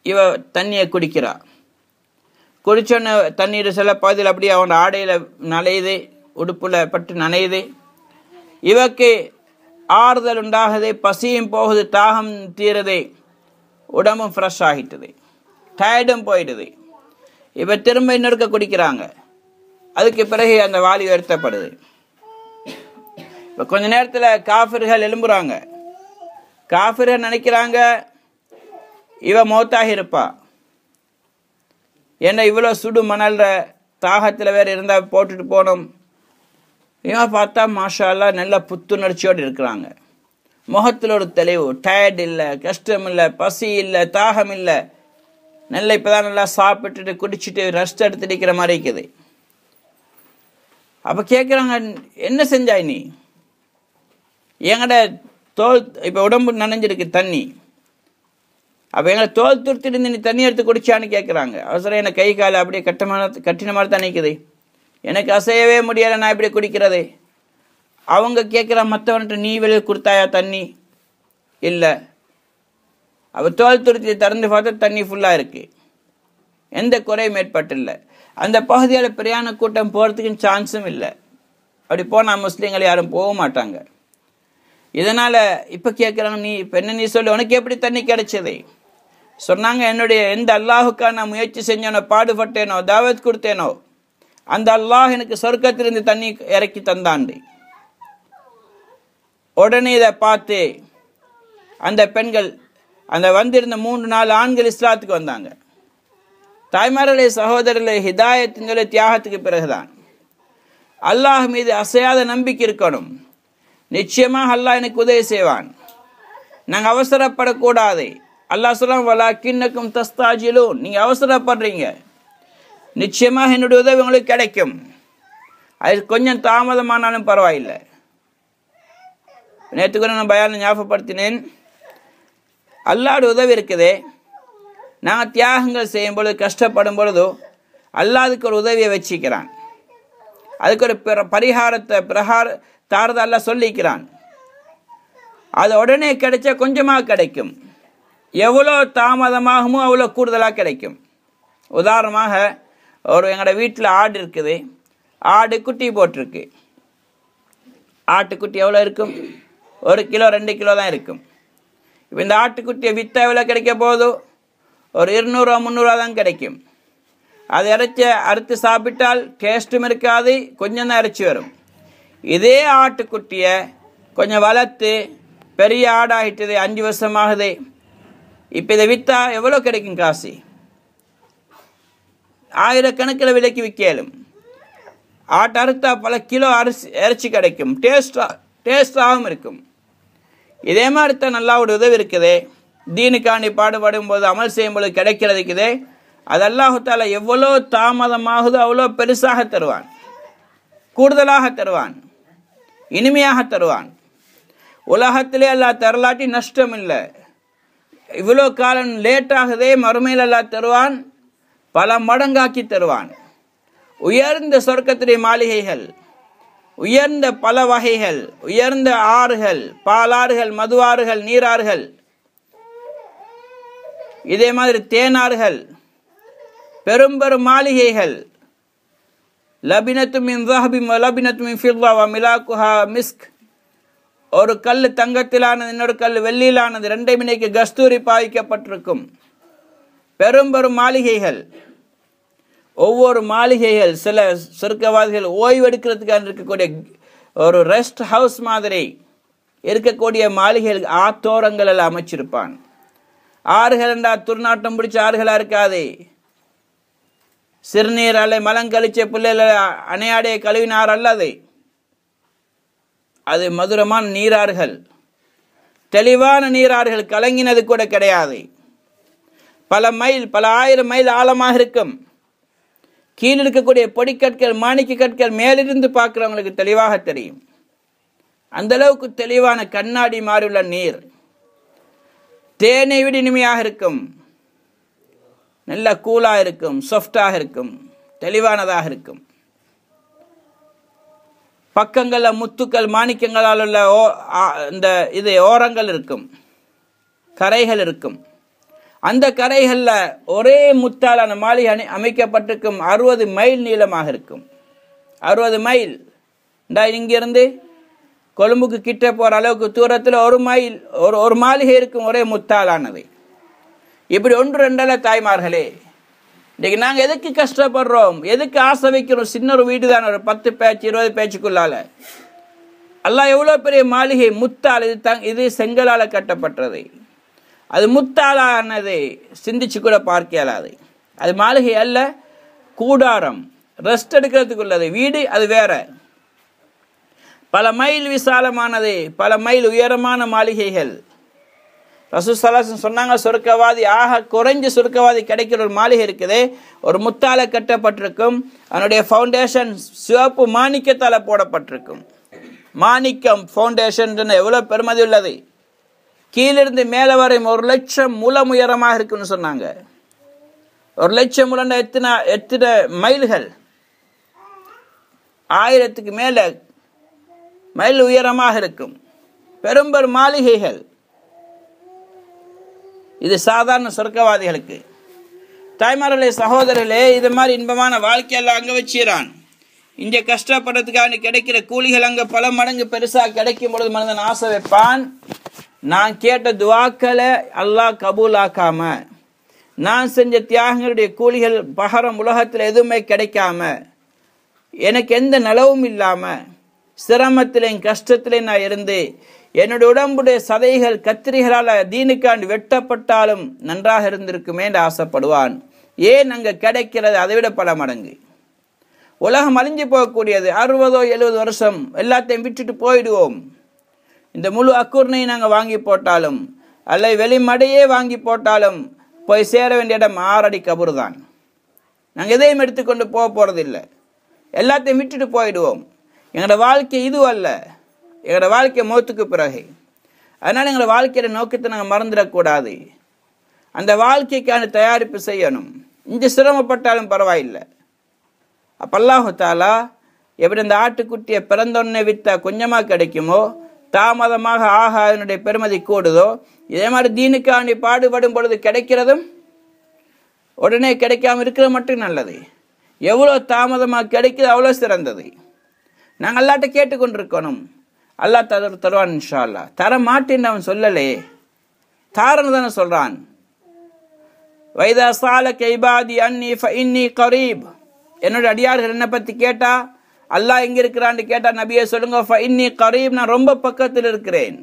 Speaker 1: இவ தண்ணியை குடிக்கிறா. குடிச்சோன்னு தண்ணீர் சில பகுதியில் அப்படியே அவன் ஆடையில் நனையுது, உடுப்பில் பட்டு நனையுது. இவக்கு ஆறுதல் உண்டாகுது, பசியும் போகுது, தாகம் தீருது, உடம்பும் ஃப்ரெஷ் ஆகிட்டுது, டயர்டும் போயிடுது. இப்போ திரும்ப இன்னொருக்க குடிக்கிறாங்க. அதுக்கு பிறகு அந்த வாளி உயர்த்தப்படுது. இப்போ கொஞ்ச நேரத்தில் காஃபிர்கள் எழும்புறாங்க. காஃபிர்கள் நினைக்கிறாங்க இவ மௌத்தாகி இருப்பா, ஏன்னா இவ்வளோ சுடு மணல்ற தாகத்தில் வேறு இருந்தால் போட்டுட்டு போனோம். இவன் பார்த்தா மாஷா அல்லாஹ் நல்ல புத்துணர்ச்சியோடு இருக்கிறாங்க. முகத்தில் ஒரு தெளிவு, டயர்ட் இல்லை, கஷ்டம் இல்லை, பசி இல்லை, தாகம் இல்லை, நல்ல இப்போதான் நல்லா சாப்பிட்டுட்டு குடிச்சிட்டு ரெஸ்ட் எடுத்துட்டு இருக்கிற மாதிரி இருக்குது. அப்போ கேட்குறாங்க, என்ன செஞ்சாய் நீ? எங்கட தோல் இப்போ உடம்பு நனைஞ்சிருக்கு தண்ணி, அப்போ எங்களை தோல் துருத்திட்டு நீ தண்ணி எடுத்து குடிச்சான்னு கேட்குறாங்க. அவசரம் எனக்கு கை காலை அப்படியே கட்டின மாதிரி தான் நிற்குது, எனக்கு அசையவே முடியலை, நான் இப்படி குடிக்கிறது. அவங்க கேட்குற மற்றவன்ட்டு நீ வெளியே கொடுத்தாயா தண்ணி? இல்லை. அப்போ தோல் துருத்தி திறந்து பார்த்தா தண்ணி ஃபுல்லாக இருக்குது, எந்த குறையும் ஏற்பட்டில்லை. அந்த பகுதியில் பிரயாண கூட்டம் போகிறதுக்கு சான்ஸும் இல்லை. அப்படி போனால் முஸ்லீம்கள் யாரும் போக மாட்டாங்க. இதனால் இப்போ கேட்குறாங்க, நீ இப்போ என்ன நீ சொல்லு, உனக்கு எப்படி தண்ணி கிடைச்சது? சொன்னாங்க, என்னுடைய எந்த அல்லாஹுக்காக நான் முயற்சி செஞ்சேனோ, பாடுபட்டேனோ, தாவத் கொடுத்தேனோ, அந்த அல்லாஹ் எனக்கு சொர்க்கத்திலிருந்து தண்ணி இறக்கி தந்தாண்டு. உடனே இதை பார்த்து அந்த பெண்கள், அந்த வந்திருந்த 3-4 ஆண்கள் இஸ்லாத்துக்கு வந்தாங்க. தாய்மார்களே, சகோதரர்களே, ஹிதாயத்தின் தியாகத்துக்கு பிறகுதான் அல்லாஹ் மீது அசையாத நம்பிக்கை இருக்கணும். நிச்சயமாக அல்லாஹ் எனக்கு உதவி செய்வான். நாங்கள் அவசரப்படக்கூடாது. அல்லாஹ் சொல்றான், வலாக்கின்னக்கும் தஸ்தாஜிலூன், நீங்கள் அவசரப்படுறீங்க, நிச்சயமாக என்னுடைய உதவி உங்களுக்கு கிடைக்கும். அது கொஞ்சம் தாமதமானாலும் பரவாயில்லை. நேற்று கூட நான் பயானை ஞாபகப்படுத்தினேன். அல்லாஹ்வுடைய உதவி இருக்குதே, நாங்கள் தியாகங்கள் செய்யும் பொழுது, கஷ்டப்படும் பொழுதோ அல்லாஹ் அதுக்கு ஒரு உதவியை வச்சுக்கிறான். அதுக்கு ஒரு பரிகாரத்தை தாரதை அல்லாஹ் சொல்லிக்கிறான். அது உடனே கிடைச்சா கொஞ்சமாக கிடைக்கும், எவ்வளோ தாமதமாகமோ அவ்வளோ கூடுதலாக கிடைக்கும். உதாரணமாக, எங்களோட வீட்டில் ஆடு இருக்குது, ஆடு குட்டி போட்டிருக்கு. ஆட்டுக்குட்டி எவ்வளோ இருக்கும்? 1 கிலோ 2 கிலோ தான் இருக்கும். இப்போ இந்த ஆட்டுக்குட்டியை விற்றா எவ்வளோ கிடைக்க போதோ? ஒரு 200-300 தான் கிடைக்கும். அது அறுத்து சாப்பிட்டால் டேஸ்ட்டும் இருக்காது, கொஞ்சம் தான் இறைச்சி வரும். இதே ஆட்டுக்குட்டியை கொஞ்சம் வளர்த்து பெரிய ஆடாகிட்டது, 5 வருஷமாகுது, இப்போ இதை விற்றா எவ்வளோ கிடைக்கும் காசு? ஆயிரக்கணக்கில் விலைக்கு விற்கலும். ஆட்டை அறுத்தா பல கிலோ இறைச்சி கிடைக்கும், டேஸ்டாகவும் இருக்கும். இதே மாதிரி தான் அல்லாஹ்வுடைய உதவி இருக்குதே, தீனுக்காண்டி பாடுபடும் போது, அமல் செய்யும் போது கிடைக்கிறதுக்குதே, அது அல்லாஹு தஆலா எவ்வளோ தாமதமாகுதோ அவ்வளோ பெருசாக தருவான், கூடுதலாக தருவான், இனிமையாக தருவான். உலகத்திலே அல்லாஹ் தரலாட்டி நஷ்டம் இல்லை. இவ்வளோ காலம் லேட் ஆகுதே, மறுமையில் அல்லாஹ் தருவான், பல மடங்காக்கி தருவான். உயர்ந்த சொர்க்கத்திலே மாளிகைகள், உயர்ந்த பல வகைகள், உயர்ந்த ஆறுகள், பாலாறுகள், மதுவாறுகள், நீராறுகள், இதே மாதிரி தேனாறுகள், பெரும் பெரும் மாளிகைகள். லபினத்து மின் ذهب வலபினத்து மின் ஃபிضة வமிலாக்குஹா மிஸ்க். ஒரு கல் தங்கத்திலானது, இன்னொரு கல் வெள்ளியிலானது, ரெண்டையும் இன்னைக்கு கஸ்தூரி பாவிக்கப்பட்டிருக்கும் பெரும் பெரும் மாளிகைகள். ஒவ்வொரு மாளிகைகள் சில சொர்க்கவாதிகள் ஓய்வெடுக்கிறதுக்காக இருக்கக்கூடிய ஒரு ரெஸ்ட் ஹவுஸ் மாதிரி இருக்கக்கூடிய மாளிகைகள் ஆத்தோரங்கள் எல்லாம் அமைச்சிருப்பான். ஆறுகள் என்றா துர்நாட்டம் பிடிச்ச ஆறுகளா இருக்காது. சிறுநீர் அல்ல மலங்கழிச்ச பிள்ளைகள் அணையாடைய கழுவினார் அல்லது, அது மதுரமான நீராறுகள், தெளிவான நீராறுகள், கலங்கினது கூட கிடையாது. பல மைல், பல ஆயிரம் மைல் ஆழமாக இருக்கும். கீழே இருக்கக்கூடிய பொடிக்கற்கள், மாணிக்க கற்கள் மேலிருந்து பார்க்கிறவங்களுக்கு தெளிவாக தெரியும். அந்த அளவுக்கு தெளிவான கண்ணாடி மாதிரி உள்ள நீர். தேனை விட இனிமையாக இருக்கும், நல்ல கூலாக இருக்கும், சாஃப்டாக இருக்கும், தெளிவானதாக இருக்கும். பக்கங்களில் முத்துக்கள் மாணிக்கங்களால் உள்ள இந்த இது ஓரங்கள் இருக்கும், கரைகள் இருக்கும். அந்த கரைகளில் ஒரே முத்தாலான மாளிகை அமைக்கப்பட்டிருக்கும். 60 மைல் நீளமாக இருக்கும். 60 மைல் இங்கிருந்து கொழும்புக்கு கிட்ட போகிற அளவுக்கு தூரத்தில் ஒரு மைல் ஒரு மாளிகை இருக்கும், ஒரே முத்தாலானது. இப்படி ஒன்று ரெண்டல்ல தாய்மார்களே. இன்றைக்கு நாங்கள் எதுக்கு கஷ்டப்படுறோம், எதுக்கு ஆசை வைக்கிறோம்? சின்ன ஒரு வீடு தானே, ஒரு 10 பேச்சு 20 பேச்சுக்குள்ளால. அல்லாஹ் எவ்வளோ பெரிய மாளிகை, முத்தால். இது செங்கலால் கட்டப்பட்டது, அது முத்தாலானது, சிந்திச்சு கூட பார்க்க இயலாது. அது மாளிகை அல்ல, கூடாரம், ரெஸ்ட் எடுக்கிறதுக்குள்ளது. வீடு அது வேற. பல மைல் விசாலமானது, பல மைல் உயரமான மாளிகைகள். ரசூல் ஸல்லல்லாஹு அலைஹி வஸல்லம் சொன்னாங்க, சொர்க்கவாதி ஆக குறைஞ்ச சொர்க்கவாதி கிடைக்கிற ஒரு மாளிகை இருக்குது, ஒரு முத்தால கட்டப்பட்டிருக்கும். அதனுடைய ஃபவுண்டேஷன் சிவப்பு மாணிக்கத்தால் போடப்பட்டிருக்கும். மாணிக்கம் ஃபவுண்டேஷன் எவ்வளோ பெருமதி உள்ளது. கீழிருந்து மேலே வரையும் 1,00,000 முழம் உயரமாக இருக்குன்னு சொன்னாங்க. 1,00,000 முழம் எத்தனை மைல்கள்? 1000க்கு மேலே மைல் உயரமாக இருக்கும். பெரும்பெரும் மாளிகைகள். இது சாதாரண சொர்க்கவாதிகளுக்கு. தாய்மார்களே, சகோதரர்களே, இது மாதிரி இன்பமான வாழ்க்கையெல்லாம் அங்கே வச்சிடறான். இங்கே கஷ்டப்படுறதுக்காக கிடைக்கிற கூலிகள் அங்கே பல மடங்கு பெருசாக கிடைக்கும் பொழுது மனிதன் ஆசை வைப்பான். நான் கேட்ட துவாக்களை அல்லாஹ் கபூலாக்காம, நான் செஞ்ச தியாகங்களுடைய கூலிகள் பகரம் உலகத்தில் எதுவுமே கிடைக்காம, எனக்கு எந்த நலவும் இல்லாமல் சிரமத்திலேயும் கஷ்டத்திலேயும் நான் இருந்து என்னுடைய உடம்புடைய சதைகள் கத்திரிகளால் தீனுக்காண்டு வெட்டப்பட்டாலும் நன்றாக இருந்திருக்குமே என்று ஆசைப்படுவான். ஏன் அங்கே கிடைக்கிறது அதை விட பல மடங்கு. உலகம் அழிஞ்சு போகக்கூடியது. 60-70 வருஷம் எல்லாத்தையும் விட்டுட்டு போயிடுவோம். இந்த முழு அக்குர்னை நாங்கள் வாங்கி போட்டாலும் அல்ல வெளிமடையே வாங்கி போட்டாலும் போய் சேர வேண்டிய இடம் 6 அடி கபூர் தான். நாங்கள் எதையும் எடுத்துக்கொண்டு போக போகிறதில்லை. எல்லாத்தையும் விட்டுட்டு போயிடுவோம். எங்களோட வாழ்க்கை இது அல்ல. எங்களோட வாழ்க்கை மௌத்துக்கு பிறகு. அதனால் எங்களோட வாழ்க்கையோட நோக்கத்தை நாங்கள் மறந்துடக்கூடாது. அந்த வாழ்க்கைக்கான தயாரிப்பு செய்யணும். இங்கே சிரமப்பட்டாலும் பரவாயில்லை. அப்போ அல்லாஹு தஆலா எப்படி இந்த ஆட்டுக்குட்டியை பிறந்தொன்னே விற்றா கொஞ்சமாக கிடைக்குமோ, தாமதமாக ஆக அதனுடைய பெருமதி கூடுதோ, இதே மாதிரி தீனுக்காண்டி பாடுபடும் பொழுது கிடைக்கிறதும் உடனே கிடைக்காம இருக்கிறது மட்டும் நல்லது. எவ்வளோ தாமதமாக கிடைக்குது அவ்வளோ சிறந்தது. நாங்கள் அல்லாட்ட கேட்டுக்கொண்டிருக்கணும். அல்லாஹ் தருவான் இன்ஷா அல்லாஹ். தர மாட்டேன்னு அவன் சொல்லலே, தாரன்னு தானே சொல்றான். வைதா சாலக இபாதி அன்னி ஃபஇன்னி கரீப். என்னுடைய அடியார்கள் என்னை பற்றி கேட்டா, அல்லாஹ் எங்கே இருக்கிறான்னு கேட்டா நபியை சொல்லுங்க, ஃபஇன்னி கரீப், நான் ரொம்ப பக்கத்தில் இருக்கிறேன்.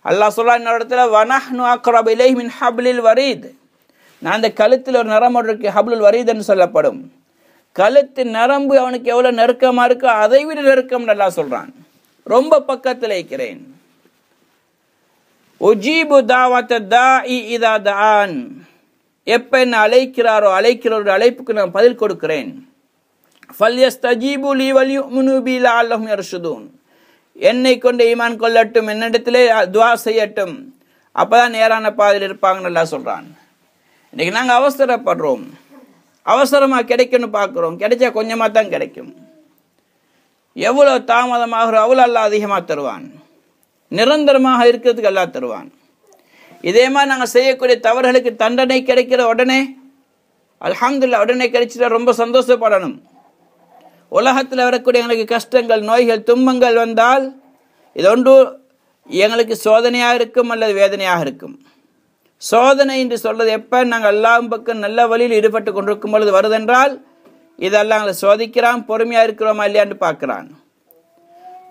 Speaker 1: அல்லாஹ் சொல்றான் இன்னொரு இடத்துல, வனஹ்னு அக்ரபு இலைஹி மின் ஹப்லில் வரீத். நான் அந்த கழுத்தில் ஒரு நரம்பு இருக்கு, ஹப்லுல் வரீத் என்று சொல்லப்படும். கழுத்து நரம்பு அவனுக்கு எவ்வளவு நெருக்கமா இருக்கோ அதை விட நெருக்கம் நல்லா சொல்றான். ரொம்ப பக்கத்தில் இருக்கிறேன். உஜீபு தாவத தாஇ இதா தஆன். எப்ப என்ன அழைக்கிறோட அழைப்புக்கு நான் பதில் கொடுக்கிறேன். ஃபல்யஸ்தஜீபு லீ வல்யுமினு பி லஅல்லஹும் யர்ஷுதூன். என்னை கொண்டு ஈமான் கொள்ளட்டும், என்னிடத்திலே துஆ செய்யட்டும், அப்பதான் நேரான பாதையில் இருப்பாங்கன்னு அல்லாஹ் சொல்றான். இன்னைக்கு நாங்க அவசரப்படுறோம், அவசரமா கிடைக்கும்னு பார்க்கிறோம், கிடைச்சா கொஞ்சமா தான் கிடைக்கும். எவ்வளவு தாமதமாகிறோம் அவ்வளோ அல்லாஹ் அதிகமாக தருவான். நிரந்தரமாக இருக்கிறதுக்கு அல்லாஹ் தருவான். இதே மாதிரி நாங்கள் செய்யக்கூடிய தவறுகளுக்கு தண்டனை கிடைக்கிற உடனே அல்ஹம்துலில்லாஹ் உடனே கிடைச்சிட்டா ரொம்ப சந்தோஷப்படணும். உலகத்தில் வரக்கூடிய எங்களுக்கு கஷ்டங்கள், நோய்கள், துன்பங்கள் வந்தால் இது ஒன்று எங்களுக்கு சோதனையாக இருக்கும் அல்லது வேதனையாக இருக்கும். சோதனை என்று சொல்றது எப்ப நாங்கள் அல்லாஹ் பக்கம் நல்ல வழியில் ஈடுபட்டு கொண்டிருக்கும் பொழுது வருதென்றால் இதெல்லாம் எங்களை சோதிக்கிறான், பொறுமையா இருக்கிறோமா இல்லையான்னு பார்க்கிறான்.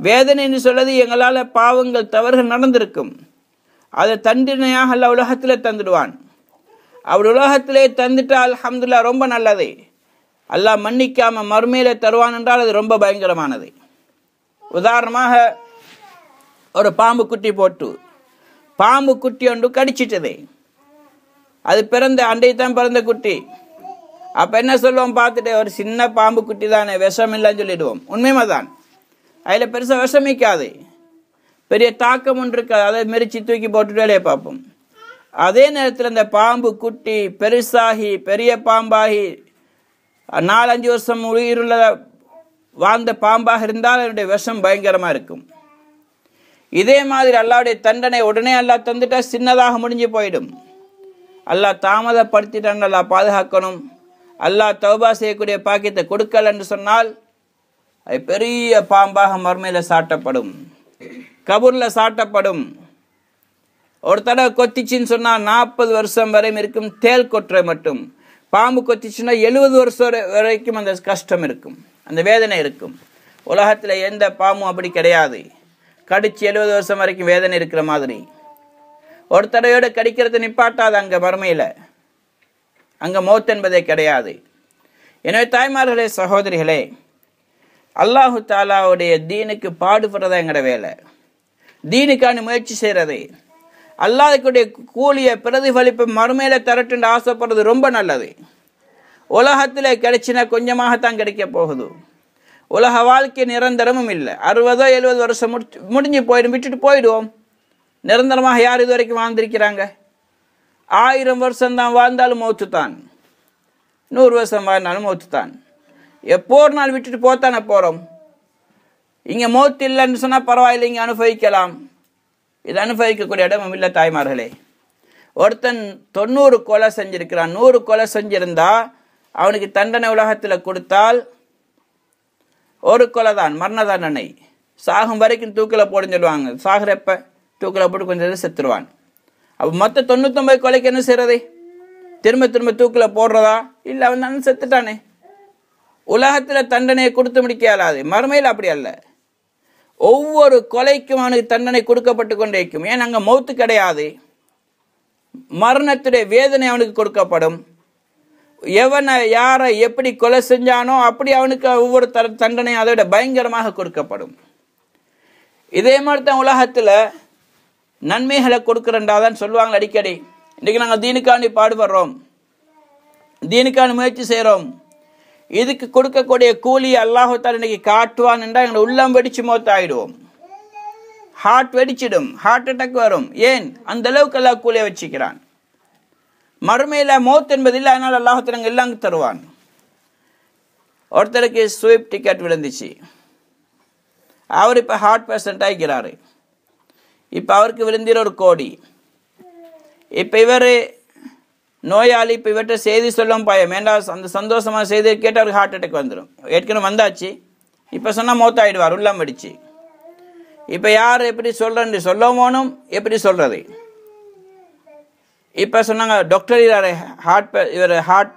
Speaker 1: வேதனை என்று சொல்றது எங்களால் பாவங்கள் தவறுகள் நடந்திருக்கும், அதை தண்டனையாக அல்லாஹ் உலகத்திலே தந்துடுவான். அப்படி உலகத்திலே தந்துட்டால் அல்ஹம்துலில்லாஹ் ரொம்ப நல்லது. அல்லாஹ் மன்னிக்காம மறுமையிலே தருவான் என்றால் அது ரொம்ப பயங்கரமானது. உதாரணமாக ஒரு பாம்பு குட்டி போட்டு பாம்பு குட்டி ஒன்று கடிச்சிட்டது. அது பிறந்த அண்டைத்தான் பிறந்த குட்டி. அப்ப என்ன சொல்லுவோம், பார்த்துட்டு ஒரு சின்ன பாம்பு குட்டி தானே, விஷம் இல்லைன்னு சொல்லிடுவோம். உண்மையுமே தான், அதில் பெருசாக விஷமிக்காது, பெரிய தாக்கம் ஒன்று இருக்காது. அதை மெரிச்சு தூக்கி போட்டுட்டு வேலையை பார்ப்போம். அதே நேரத்தில் அந்த பாம்பு குட்டி பெருசாகி பெரிய பாம்பாகி 4-5 வருஷம் உயிருள்ள வாழ்ந்த பாம்பாக இருந்தால் அதனுடைய விஷம் பயங்கரமாக இருக்கும். இதே மாதிரி அல்லாஹ்வுடைய தண்டனை உடனே அல்லாஹ் தந்துட்டா சின்னதாக முடிஞ்சு போயிடும். அல்லாஹ் தாமதப்படுத்திட்டான், அல்லாஹ் பாதுகாக்கணும். அல்லாஹ் தௌபா செய்யக்கூடிய பாக்கியத்தை கொடுக்கல என்று சொன்னால் அது பெரிய பாம்பாக மர்மையில சாட்டப்படும், கபூர்ல சாட்டப்படும். ஒரு தடவை கொத்திச்சின்னு சொன்னா 40 வருஷம் வரையும் இருக்கும். தேல் கொற்றை மட்டும் பாம்பு கொத்திச்சுன்னா 70 வருஷம் வரைக்கும் அந்த கஷ்டம் இருக்கும், அந்த வேதனை இருக்கும். உலகத்துல எந்த பாம்பும் அப்படி கிடையாது. கடிச்சு 70 வருஷம் வரைக்கும் வேதனை இருக்கிற மாதிரி. ஒரு தடவையோட கடிக்கிறது நிப்பாட்டாது அங்க மறுமையில, அங்க மௌத் என்பதே கிடையாது. எனவே தாய்மார்களே, சகோதரிகளே, அல்லாஹு தாலாவுடைய தீனுக்கு பாடுபடுறதா எங்கட வேலை. தீனுக்கான முயற்சி செய்யறது, அல்லாஹ்வுடைய கூலிய பிரதிபலிப்பு மறுமையில தரட்டுன்னு ஆசைப்படுறது ரொம்ப நல்லது. உலகத்துல கிடைச்சினா கொஞ்சமாகத்தான் கிடைக்க போகுது. உலக வாழ்க்கை நிரந்தரமும் இல்லை. 60-70 வருஷம் முடிஞ்சு போயிடும், விட்டுட்டு போயிடுவோம். நிரந்தரமாக யார் இது வரைக்கும் வாழ்ந்திருக்கிறாங்க? 1000 வருஷம் தான் வாழ்ந்தாலும் மௌத்து தான், 100 வருஷம் வாழ்ந்தாலும் மௌத்து தான். எப்போ ஒரு நாள் விட்டுட்டு போத்தானே போறோம். இங்க மௌத்து இல்லைன்னு சொன்னா பரவாயில்லை, இங்க அனுபவிக்கலாம். இது அனுபவிக்கக்கூடிய இடமும் இல்லை தாய்மார்களே. ஒருத்தன் 90 கொலை செஞ்சிருக்கிறான், 100 கொலை செஞ்சிருந்தா அவனுக்கு தண்டனை உலகத்தில் கொடுத்தால் ஒரு கொலை தான், மரண தண்டனை. சாகும் வரைக்கும் தூக்கில் போடுன்னு சொல்லுவாங்க. சாகுறப்ப தூக்கில் போட்டு கொஞ்சம் செத்துருவான். அப்போ மொத்த 99 கொலைக்கு என்ன செய்யறது? திரும்ப திரும்ப தூக்கில் போடுறதா? இல்லை, அவன் தான் செத்துட்டானே. உலகத்தில் தண்டனையை கொடுத்து முடிக்க இயலாது. மறுமையில் அப்படி அல்ல. ஒவ்வொரு கொலைக்கும் அவனுக்கு தண்டனை கொடுக்கப்பட்டு கொண்டே இருக்கும். ஏன் அங்கே மௌத்து கிடையாது. மரணத்துடைய வேதனை அவனுக்கு கொடுக்கப்படும். எவனை யாரை எப்படி கொலை செஞ்சானோ அப்படி அவனுக்கு ஒவ்வொரு தண்டனை அதோட பயங்கரமாக கொடுக்கப்படும். இதே மாதிரி தான் உலகத்துல நன்மைகளை கொடுக்கிறண்டாதான் சொல்லுவாங்க அடிக்கடி. இன்னைக்கு நாங்கள் தீனுக்காண்டி பாடுபடுறோம், தீனுக்காண்டி முயற்சி செய்யறோம், இதுக்கு கொடுக்கக்கூடிய கூலி அல்லாஹ் தஆலா இன்னைக்கு காட்டுவான் என்றால் எங்களை உள்ளம் வெடிச்சு மௌத்தாயிடுவோம். ஹார்ட் வெடிச்சிடும், ஹார்ட் அட்டாக் வரும். ஏன்? அந்த அளவுக்கு அல்லாஹ் கூலியை வச்சுக்கிறான். மறுமையில மௌத் என்பது இல்லை, அதனால அல்லாஹ் தஆலா எல்லாம் தருவான். ஒருத்தருக்கு ஸ்வீப் டிக்கெட் விழுந்துச்சு. அவர் இப்ப ஹார்ட் பேஷண்ட் ஆகிக்கிறாரு. இப்ப அவருக்கு விழுந்திர 1 கோடி. இப்ப இவர் நோயாளி. இப்ப இவர்கிட்ட செய்தி சொல்லும் பயம். ஏண்டா அந்த சந்தோஷமான செய்தி கேட்டு அவருக்கு ஹார்ட் அட்டாக் வந்துடும். ஏற்கனவே வந்தாச்சு, இப்ப சொன்னா மௌத்தாயிடுவார் உள்ளம் வெடிச்சு. இப்ப யார் எப்படி சொல்றேன்னு சொல்லவும் எப்படி சொல்றது? இப்ப சொன்னாங்க டாக்டர் இவர் ஹார்ட்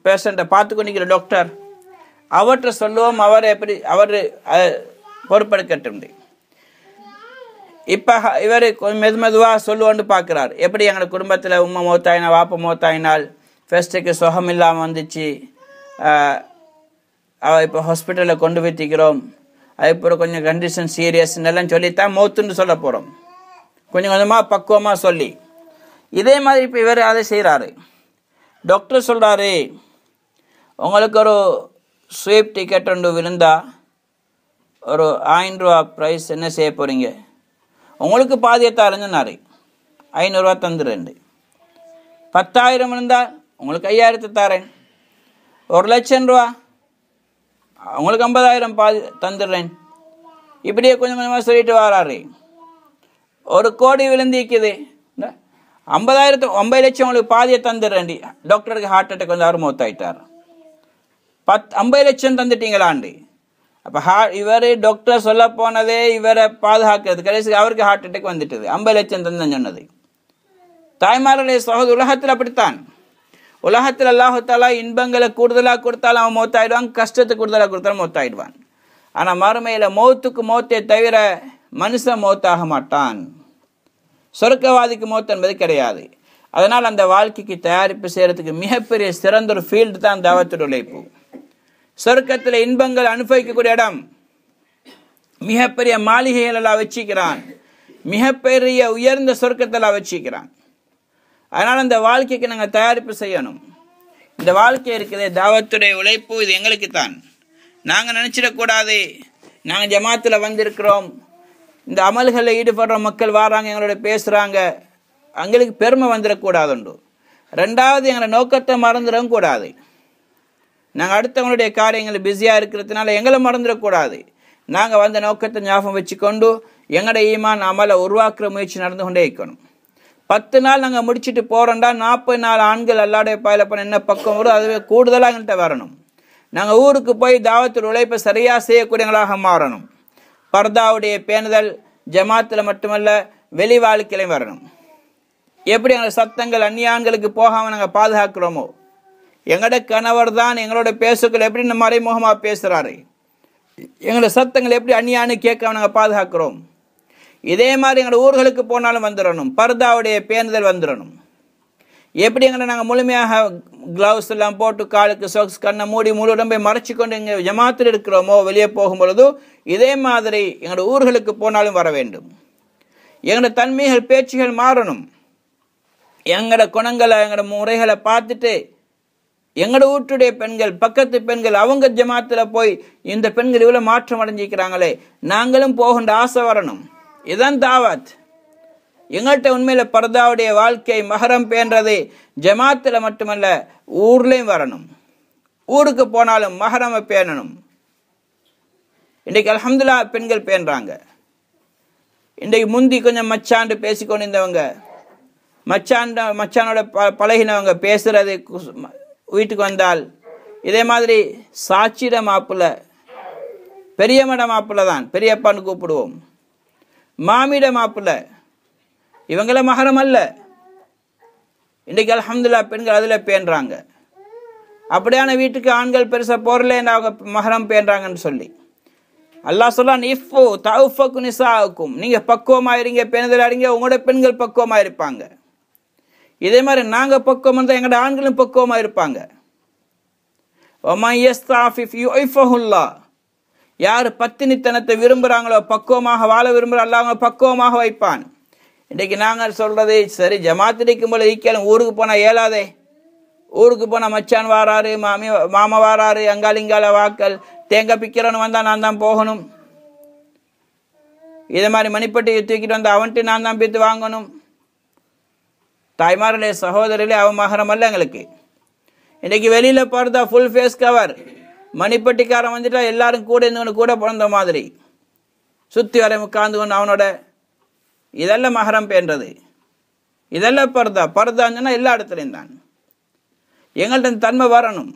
Speaker 1: பேஷண்ட்டை பார்த்து கொண்டிருக்கிற டாக்டர், அவர்கிட்ட சொல்லுவோம், அவர் பொறுப்பெடுக்கட்டும். இப்ப இவர் கொஞ்சம் மெதுவா சொல்லுவோன்னு பார்க்கிறார். எப்படி எங்களோட குடும்பத்துல உம்மா மௌத்தாயினா, வாப்பா மௌத்தாயினால், ஃபர்ஸ்ட்டுக்கு சுகம் இல்லாமல் வந்துச்சு, இப்போ ஹாஸ்பிட்டலில் கொண்டு போய்த்திக்கிறோம், அதுக்கப்புறம் கொஞ்சம் கண்டிஷன் சீரியஸ் எல்லாம் சொல்லித்தான் மௌத்துன்னு சொல்ல போறோம். கொஞ்சம் கொஞ்சமா பக்குவமா சொல்லி இதே மாதிரி இப்போ இவர் அதை செய்கிறாரு. டாக்டர் சொல்கிறாரு, உங்களுக்கு ஒரு ஸ்வீப் டிக்கெட் ஒன்று விழுந்தா ஒரு 1000 ரூபா ப்ரைஸ் என்ன செய்ய போகிறீங்க? உங்களுக்கு பாதியை தரேன்னாரு. 500 ரூபா தந்துடுறேன். 10,000 இருந்தால் உங்களுக்கு 5,000 தரேன். 1,00,000 ரூபா உங்களுக்கு 50,000 பாதி தந்துடுறேன். இப்படியே கொஞ்சம் கொஞ்சமாக சொல்லிட்டு வராரு. 1 கோடி விழுந்திக்குது, 50,000 50 லட்சம் உங்களுக்கு பாதியை தந்துடுறேன். டாக்டருக்கு ஹார்ட் அட்டாக் வந்து அவர் மௌத்தாயிட்டார். 50 லட்சம் தந்துட்டீங்களாண்டி. அப்போ இவர் டாக்டர் சொல்ல போனதே இவரை பாதுகாக்கிறது, கடைசிக்கு அவருக்கு ஹார்ட் அட்டாக் வந்துட்டுது. 50 லட்சம் தந்தேன்னு சொன்னது. தாய்மார்களே சகோதர, உலகத்தில் அப்படித்தான். உலகத்தில் அல்லாஹு தஆலா இன்பங்களை கூடுதலாக கொடுத்தாலும் அவன் மௌத்தாயிடுவான், கஷ்டத்தை கூடுதலாக கொடுத்தாலும் மௌத்தாயிடுவான். ஆனால் மறுமையில் மௌத்துக்கு மௌத்தை தவிர மனுஷன் மௌத்தாக மாட்டான். சொர்க்கவாதிக்கு மௌத் என்பது கிடையாது. அதனால் அந்த வாழ்க்கைக்கு தயாரிப்பு செய்கிறதுக்கு மிகப்பெரிய சிறந்த ஒரு ஃபீல்டு தான் தாவத்துல் உழைப்பு. சொர்க்கத்தில் இன்பங்கள் அனுபவிக்கக்கூடிய இடம், மிகப்பெரிய மாளிகைகள் எல்லாம் வச்சிக்கிறான், மிகப்பெரிய உயர்ந்த சொர்க்கத்தெல்லாம் வச்சிக்கிறான். அதனால் அந்த வாழ்க்கைக்கு நாங்கள் தயாரிப்பு செய்யணும். இந்த வாழ்க்கை இருக்குது தாவத்துடைய உழைப்பு, இது எங்களுக்கு தான். நாங்கள் நினச்சிடக்கூடாது நாங்கள் ஜமாத்தில் வந்திருக்கிறோம், இந்த அமல்களில் ஈடுபடுற மக்கள் வராங்க எங்களோட பேசுகிறாங்க, எங்களுக்கு பெருமை வந்துடக்கூடாதுண்டு. ரெண்டாவது, எங்களை நோக்கத்தை மறந்துடவும் கூடாது. நாங்கள் அடுத்தவங்களுடைய காரியங்கள் பிஸியாக இருக்கிறதுனால எங்களை மறந்துடக்கூடாது. நாங்கள் வந்த நோக்கத்தை ஞாபகம் வச்சுக்கொண்டு எங்களோட ஈமான் அமலை உருவாக்குற முயற்சி நடந்து கொண்டே இருக்கணும். 10 நாள் நாங்கள் முடிச்சுட்டு போகிறோம்டா 40 நாள் ஆண்கள் அல்லாடைய பாயில பண்ண என்ன பக்கம் வரும், அதுவே கூடுதலாக எங்கள்கிட்ட வரணும். நாங்கள் ஊருக்கு போய் தாவத்துல் உழைப்பை சரியாக செய்யக்கூடியவங்களாக மாறணும். பர்தாவுடைய பேணுதல் ஜமாத்தில் மட்டுமல்ல வெளி வாழ்க்கையிலையும் வரணும். எப்படி எங்களோட சத்தங்கள் அந்நியான்களுக்கு போகாமல் நாங்கள் பாதுகாக்கிறோமோ, எங்களோட கணவர் தான் எங்களோட பேசுக்கள் எப்படி நம்ம மறைமுகமாக பேசுகிறாரு, எங்களோட சத்தங்கள் எப்படி அந்நியான்னு கேட்காம நாங்கள் பாதுகாக்கிறோம், இதே மாதிரி எங்களோட ஊர்களுக்கு போனாலும் வந்துடணும். பர்தாவுடைய பேணுதல் வந்துடணும். எப்படி எங்களை நாங்கள் முழுமையாக கிளவுஸ் எல்லாம் போட்டு காலுக்கு சாக்ஸ் கண்ணை மூடி முழு உடம்பை மறைச்சி கொண்டு எங்கள் ஜமாத்தில் இருக்கிறோமோ வெளியே போகும் பொழுது இதே மாதிரி எங்களோட ஊர்களுக்கு போனாலும் வர வேண்டும். எங்களோட தன்மைகள் பேச்சுகள் மாறணும். எங்களோட குணங்களை எங்களோட முறைகளை பார்த்துட்டு எங்களோட வீட்டுடைய பெண்கள் பக்கத்து பெண்கள் அவங்க ஜமாத்தில் போய் இந்த பெண்கள் இவ்வளோ மாற்றம் அடைஞ்சிக்கிறாங்களே நாங்களும் போகின்ற ஆசை வரணும். இதுதான் தாவத். எங்கள்கிட்ட உண்மையில் பர்தாவுடைய வாழ்க்கை மஹரம் பேன்றது ஜமாத்தில் மட்டுமல்ல ஊர்லேயும் வரணும். ஊருக்கு போனாலும் மஹரமை பேணணும். இன்றைக்கு அல்ஹம்துலில்லாஹ் பெண்கள் பேணுறாங்க. இன்றைக்கு முந்தி கொஞ்சம் மச்சாண்டு பேசிக்கொண்டிருந்தவங்க, மச்சானோட பழகினவங்க பேசுறது வீட்டுக்கு வந்தால் இதே மாதிரி சாட்சிட மாப்பிள்ள, பெரியமட மாப்பிள்ள தான் பெரியப்பான்னு கூப்பிடுவோம், மாமிட மாப்பிள்ள, இவங்கள மஹரம் அல்ல. இன்றைக்கு அல்ஹம்துலில்லாஹ் பெண்கள் அதில் பேணுறாங்க. அப்படியான வீட்டுக்கு ஆண்கள் பெருசாக போறலேன்னு அவங்க மஹரம் பேணுறாங்கன்னு சொல்லி அல்லாஹ் சொல்லான், இஃபு தௌஃபக்கு நிசாவுக்கும், நீங்கள் பக்குவமாயிருங்க, பேணுதலாயிருங்க, உங்களோட பெண்கள் பக்குவமாக இருப்பாங்க. இதே மாதிரி நாங்கள் பக்குவம் இருந்தால் எங்களோட ஆண்களும் பக்குவமாக இருப்பாங்க. யார் பத்தினித்தனத்தை விரும்புகிறாங்களோ, பக்குவமாக வாழ விரும்புகிற அல்லாஹ் அவங்க பக்குவமாக வைப்பான். இன்றைக்கு நாங்கள் சொல்கிறது சரி, ஜமாத்திரிக்கும் போல ஈக்கியாலும் ஊருக்கு போனால் ஏலாதே, ஊருக்கு போனால் மச்சான் வாராரு, மாமா வாராரு, அங்காளிங்கால வாக்கள், தேங்காய் பிக்கிறவனு வந்தால் நான் தான் போகணும், இதே மாதிரி மணிப்பட்டி தூக்கிட்டு வந்தால் அவன்ட்டு நான் தான் பித்து வாங்கணும். தாய்மார்களே சகோதரிலே அவன் மகரம் அல்ல எங்களுக்கு. இன்றைக்கி வெளியில் போகிறதா ஃபுல் ஃபேஸ் கவர், மணிப்பட்டிக்காரன் வந்துட்டா எல்லாரும் கூட இருந்து கூட பிறந்த மாதிரி சுற்றி வரை உட்காந்து கொண்டு அவனோட, இதெல்லாம் மஹரம் பேன்றது, இதெல்லாம் பர்தான்னு சொன்னால் எல்லா இடத்துலையும் தான். எங்கள்கிட்ட தன்மை வரணும்.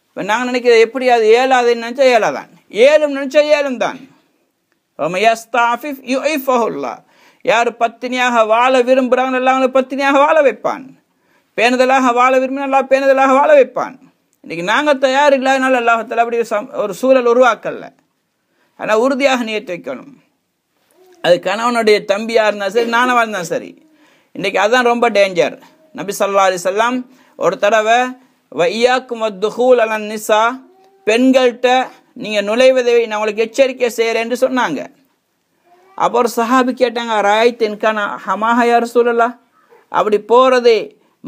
Speaker 1: இப்போ நாங்கள் நினைக்கிறது எப்படி அது ஏழாதுன்னு நினச்சா ஏழாதான், ஏழும் நினச்சா ஏழும் தான். யார் பத்தினியாக வாழ விரும்புகிறாங்க எல்லாம் அவங்களை பத்தினியாக வாழ வைப்பான், பேணுதலாக வாழ விரும்பினா எல்லாம் பேணுதலாக வாழ வைப்பான். இன்றைக்கி நாங்கள் தயார் இல்லாதனால அல்லாஹ் அப்படி ஒரு சூழல் உருவாக்கல. ஆனால் உறுதியாக நியத்து வைக்கணும். அது கணவனுடைய தம்பியாக இருந்தால் சரி, நானவாக இருந்தால் சரி. இன்றைக்கி அதுதான் ரொம்ப டேஞ்சர். நபி ஸல்லல்லாஹு அலைஹி வஸல்லம் ஒரு தடவை வையாக்கும் வத்துஹூல் அலன் நிசா, பெண்கள்கிட்ட நீங்கள் நுழைவதை நான் உங்களுக்கு எச்சரிக்கை செய்கிறேன்னு சொன்னாங்க. அப்போ ஒரு சஹாபி கேட்டாங்க, ராய்த் இன்கான ஹமாஹா யா ரசூலல்லாஹ், அப்படி போகிறது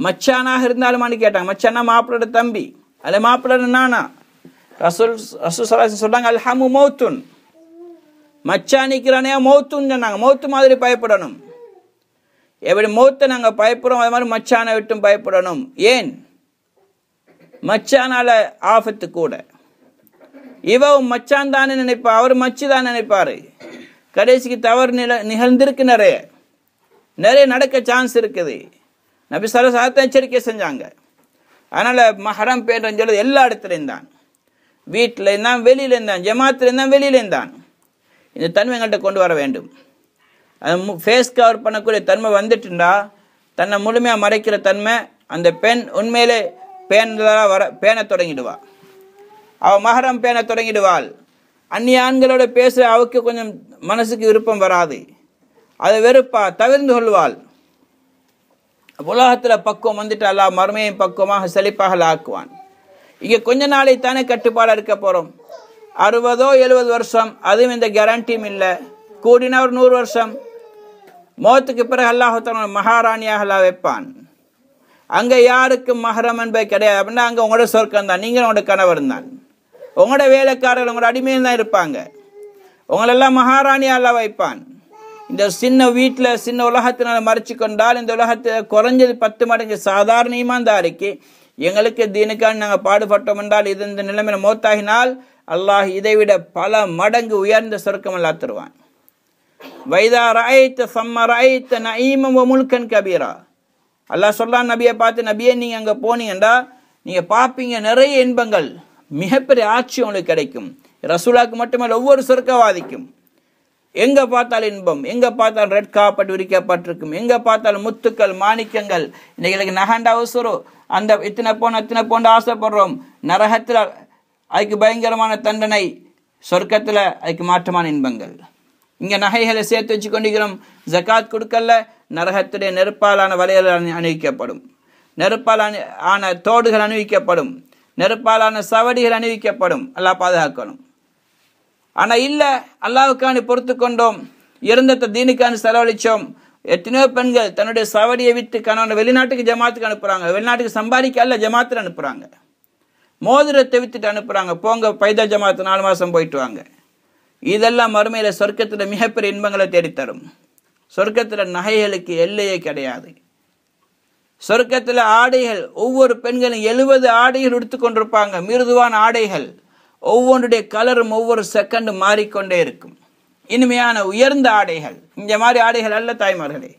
Speaker 1: மச்சானாக இருந்தாலுமான்னு கேட்டாங்க. மச்சானா மாப்பிளோட தம்பி, அல்ல மாப்பிளோட நானா. ரசூல் சொல்றாங்க அல்ஹமு மௌத்துன், மச்சானிக்கிறானே மௌத்துன்னு சொன்னாங்க. மௌத்து மாதிரி பயப்படணும். எப்படி மௌத்தை நாங்கள் பயப்படுறோம் அது மாதிரி மச்சானை விட்டும் பயப்படணும். ஏன்? மச்சானால ஆபத்து கூட. இவன் மச்சான் தானே நினைப்பா, அவர் மச்சி தான் நினைப்பாரு. கடைசிக்கு தவறு நிகழ்ந்திருக்கு, நிறைய நடக்க சான்ஸ் இருக்குது. நபி ஸல்லல்லாஹு அலைஹி வஸல்லம் எச்சரிக்கை செஞ்சாங்க. அதனால மஹரம் பேர்ன்னு சொல்றது எல்லா இடத்துலையும் தான், வீட்டில் இருந்தான், வெளியில இருந்தான், ஜமாத்துல இருந்தான், வெளியில இருந்தான். இந்த தன்மை எங்கள்கிட்ட கொண்டு வர வேண்டும். அது ஃபேஸ் கவர் பண்ணக்கூடிய தன்மை வந்துட்டுண்டா, தன்னை முழுமையாக மறைக்கிற தன்மை அந்த பெண் உண்மையிலே பேண தொடங்கிடுவா. அவள் மஹரம் பேண தொடங்கிடுவாள். அந்நிய ஆண்களோட பேச அவருக்கு கொஞ்சம் மனசுக்கு விருப்பம் வராது, அதை வெறுப்பா, தவிர்ந்து கொள்வாள். உலகத்தில் பக்குவம் வந்துட்டு அல்லாஹ் மறுமையும் பக்குவமாக செழிப்பாக ஆக்குவான். இங்கே கொஞ்ச நாளை தானே கட்டுப்பாடாக இருக்க போகிறோம். 60-70 வருஷம், அதுவும் இந்த கேரண்டியும் இல்லை. கூடினா ஒரு 100 வருஷம். மௌத்துக்கு பிறகு அல்லாஹ் மகாராணியாக அல்லாஹ் வைப்பான். அங்கே யாருக்கும் மஹரம் என்பது கிடையாது. அப்படின்னா அங்கே உங்களோட சொர்க்கம் தான், நீங்கள் உங்களோட கணவர் தான், உங்களோட வேலைக்காரர்கள் உங்களோட அடிமையில் தான் இருப்பாங்க. உங்களெல்லாம் மகாராணியாக அல்லாஹ் வைப்பான். இந்த சின்ன வீட்டில் சின்ன உலகத்தினால் மறைச்சு கொண்டால் இந்த உலகத்தில் குறைஞ்சது 10 மடங்கு சாதாரண ஈமான்தாரிக்கு எங்களுக்கு தீனுக்கான நாங்கள் பாடுபட்டோம் என்றால் இது இந்த நிலைமையில மௌத்தாகினால் அல்லாஹ் இதைவிட பல மடங்கு உயர்ந்த சொர்க்கம் அல்லாஹ் தருவான். வைதா ரஐத ஸம்ம ரஐத நஈமன் வ முல்கன் கபீரா. அல்லாஹ் சொல்றான் நபியை பார்த்து, நபியே நீங்க அங்க போனீங்கண்டா நீங்க பார்ப்பீங்க நிறைய இன்பங்கள், மிகப்பெரிய ஆட்சி உங்களுக்கு கிடைக்கும். ரசூலாக்கு மட்டுமல்ல ஒவ்வொரு சொர்க்கவாதிக்கும். எங்க பார்த்தாலும் இன்பம், எங்க பார்த்தாலும் ரெட் கார்பெட் விரிக்கப்பட்டிருக்கும், எங்க பார்த்தாலும் முத்துக்கள் மாணிக்கங்கள். இன்னைக்கு நகண்ட அவசரம் அந்த இத்தனை போண்டு ஆசைப்படுறோம். நரகத்தில் அதுக்கு பயங்கரமான தண்டனை, சொர்க்கத்தில் அதுக்கு மாற்றமான இன்பங்கள். இங்க நகைகளை சேர்த்து வச்சு கொண்டிருக்கிறோம், ஜகாத் கொடுக்கல, நரகத்துடைய நெருப்பாலான வலைகள் அணிவிக்கப்படும், நெருப்பால் ஆன தோடுகள் அணிவிக்கப்படும், நெருப்பாலான சவடிகள் அணிவிக்கப்படும். அல்லாஹ் பாதுகாக்கணும். ஆனா இல்ல, அல்லாஹ்வுக்காண்டி பொறுத்து கொண்டோம், இறந்தத்தை தீனுக்காண்டி செலவழிச்சோம். எத்தனையோ பெண்கள் தன்னுடைய சவடியை விட்டு கணவனை வெளிநாட்டுக்கு ஜமாத்துக்கு அனுப்புறாங்க. வெளிநாட்டுக்கு சம்பாதிக்க அல்ல, ஜமாத்துல அனுப்புறாங்க. மோதிரத்தை வித்துட்டு அனுப்புறாங்க, போங்க பைதா ஜமாத்து 4 மாசம் போயிட்டு வாங்க. இதெல்லாம் மறுமையில சொர்க்கத்துல மிகப்பெரிய இன்பங்களை தேடித்தரும். சொர்க்கத்துல நகைகளுக்கு எல்லையே கிடையாது. சொர்க்கத்துல ஆடைகள், ஒவ்வொரு பெண்களும் 70 ஆடைகள் எடுத்துக்கொண்டிருப்பாங்க, மிருதுவான ஆடைகள். ஒவ்வொன்றுடைய கலரும் ஒவ்வொரு செகண்டும் மாறிக்கொண்டே இருக்கும். இனிமையான உயர்ந்த ஆடைகள். இந்த மாதிரி ஆடைகள் அல்ல தாய்மார்களே.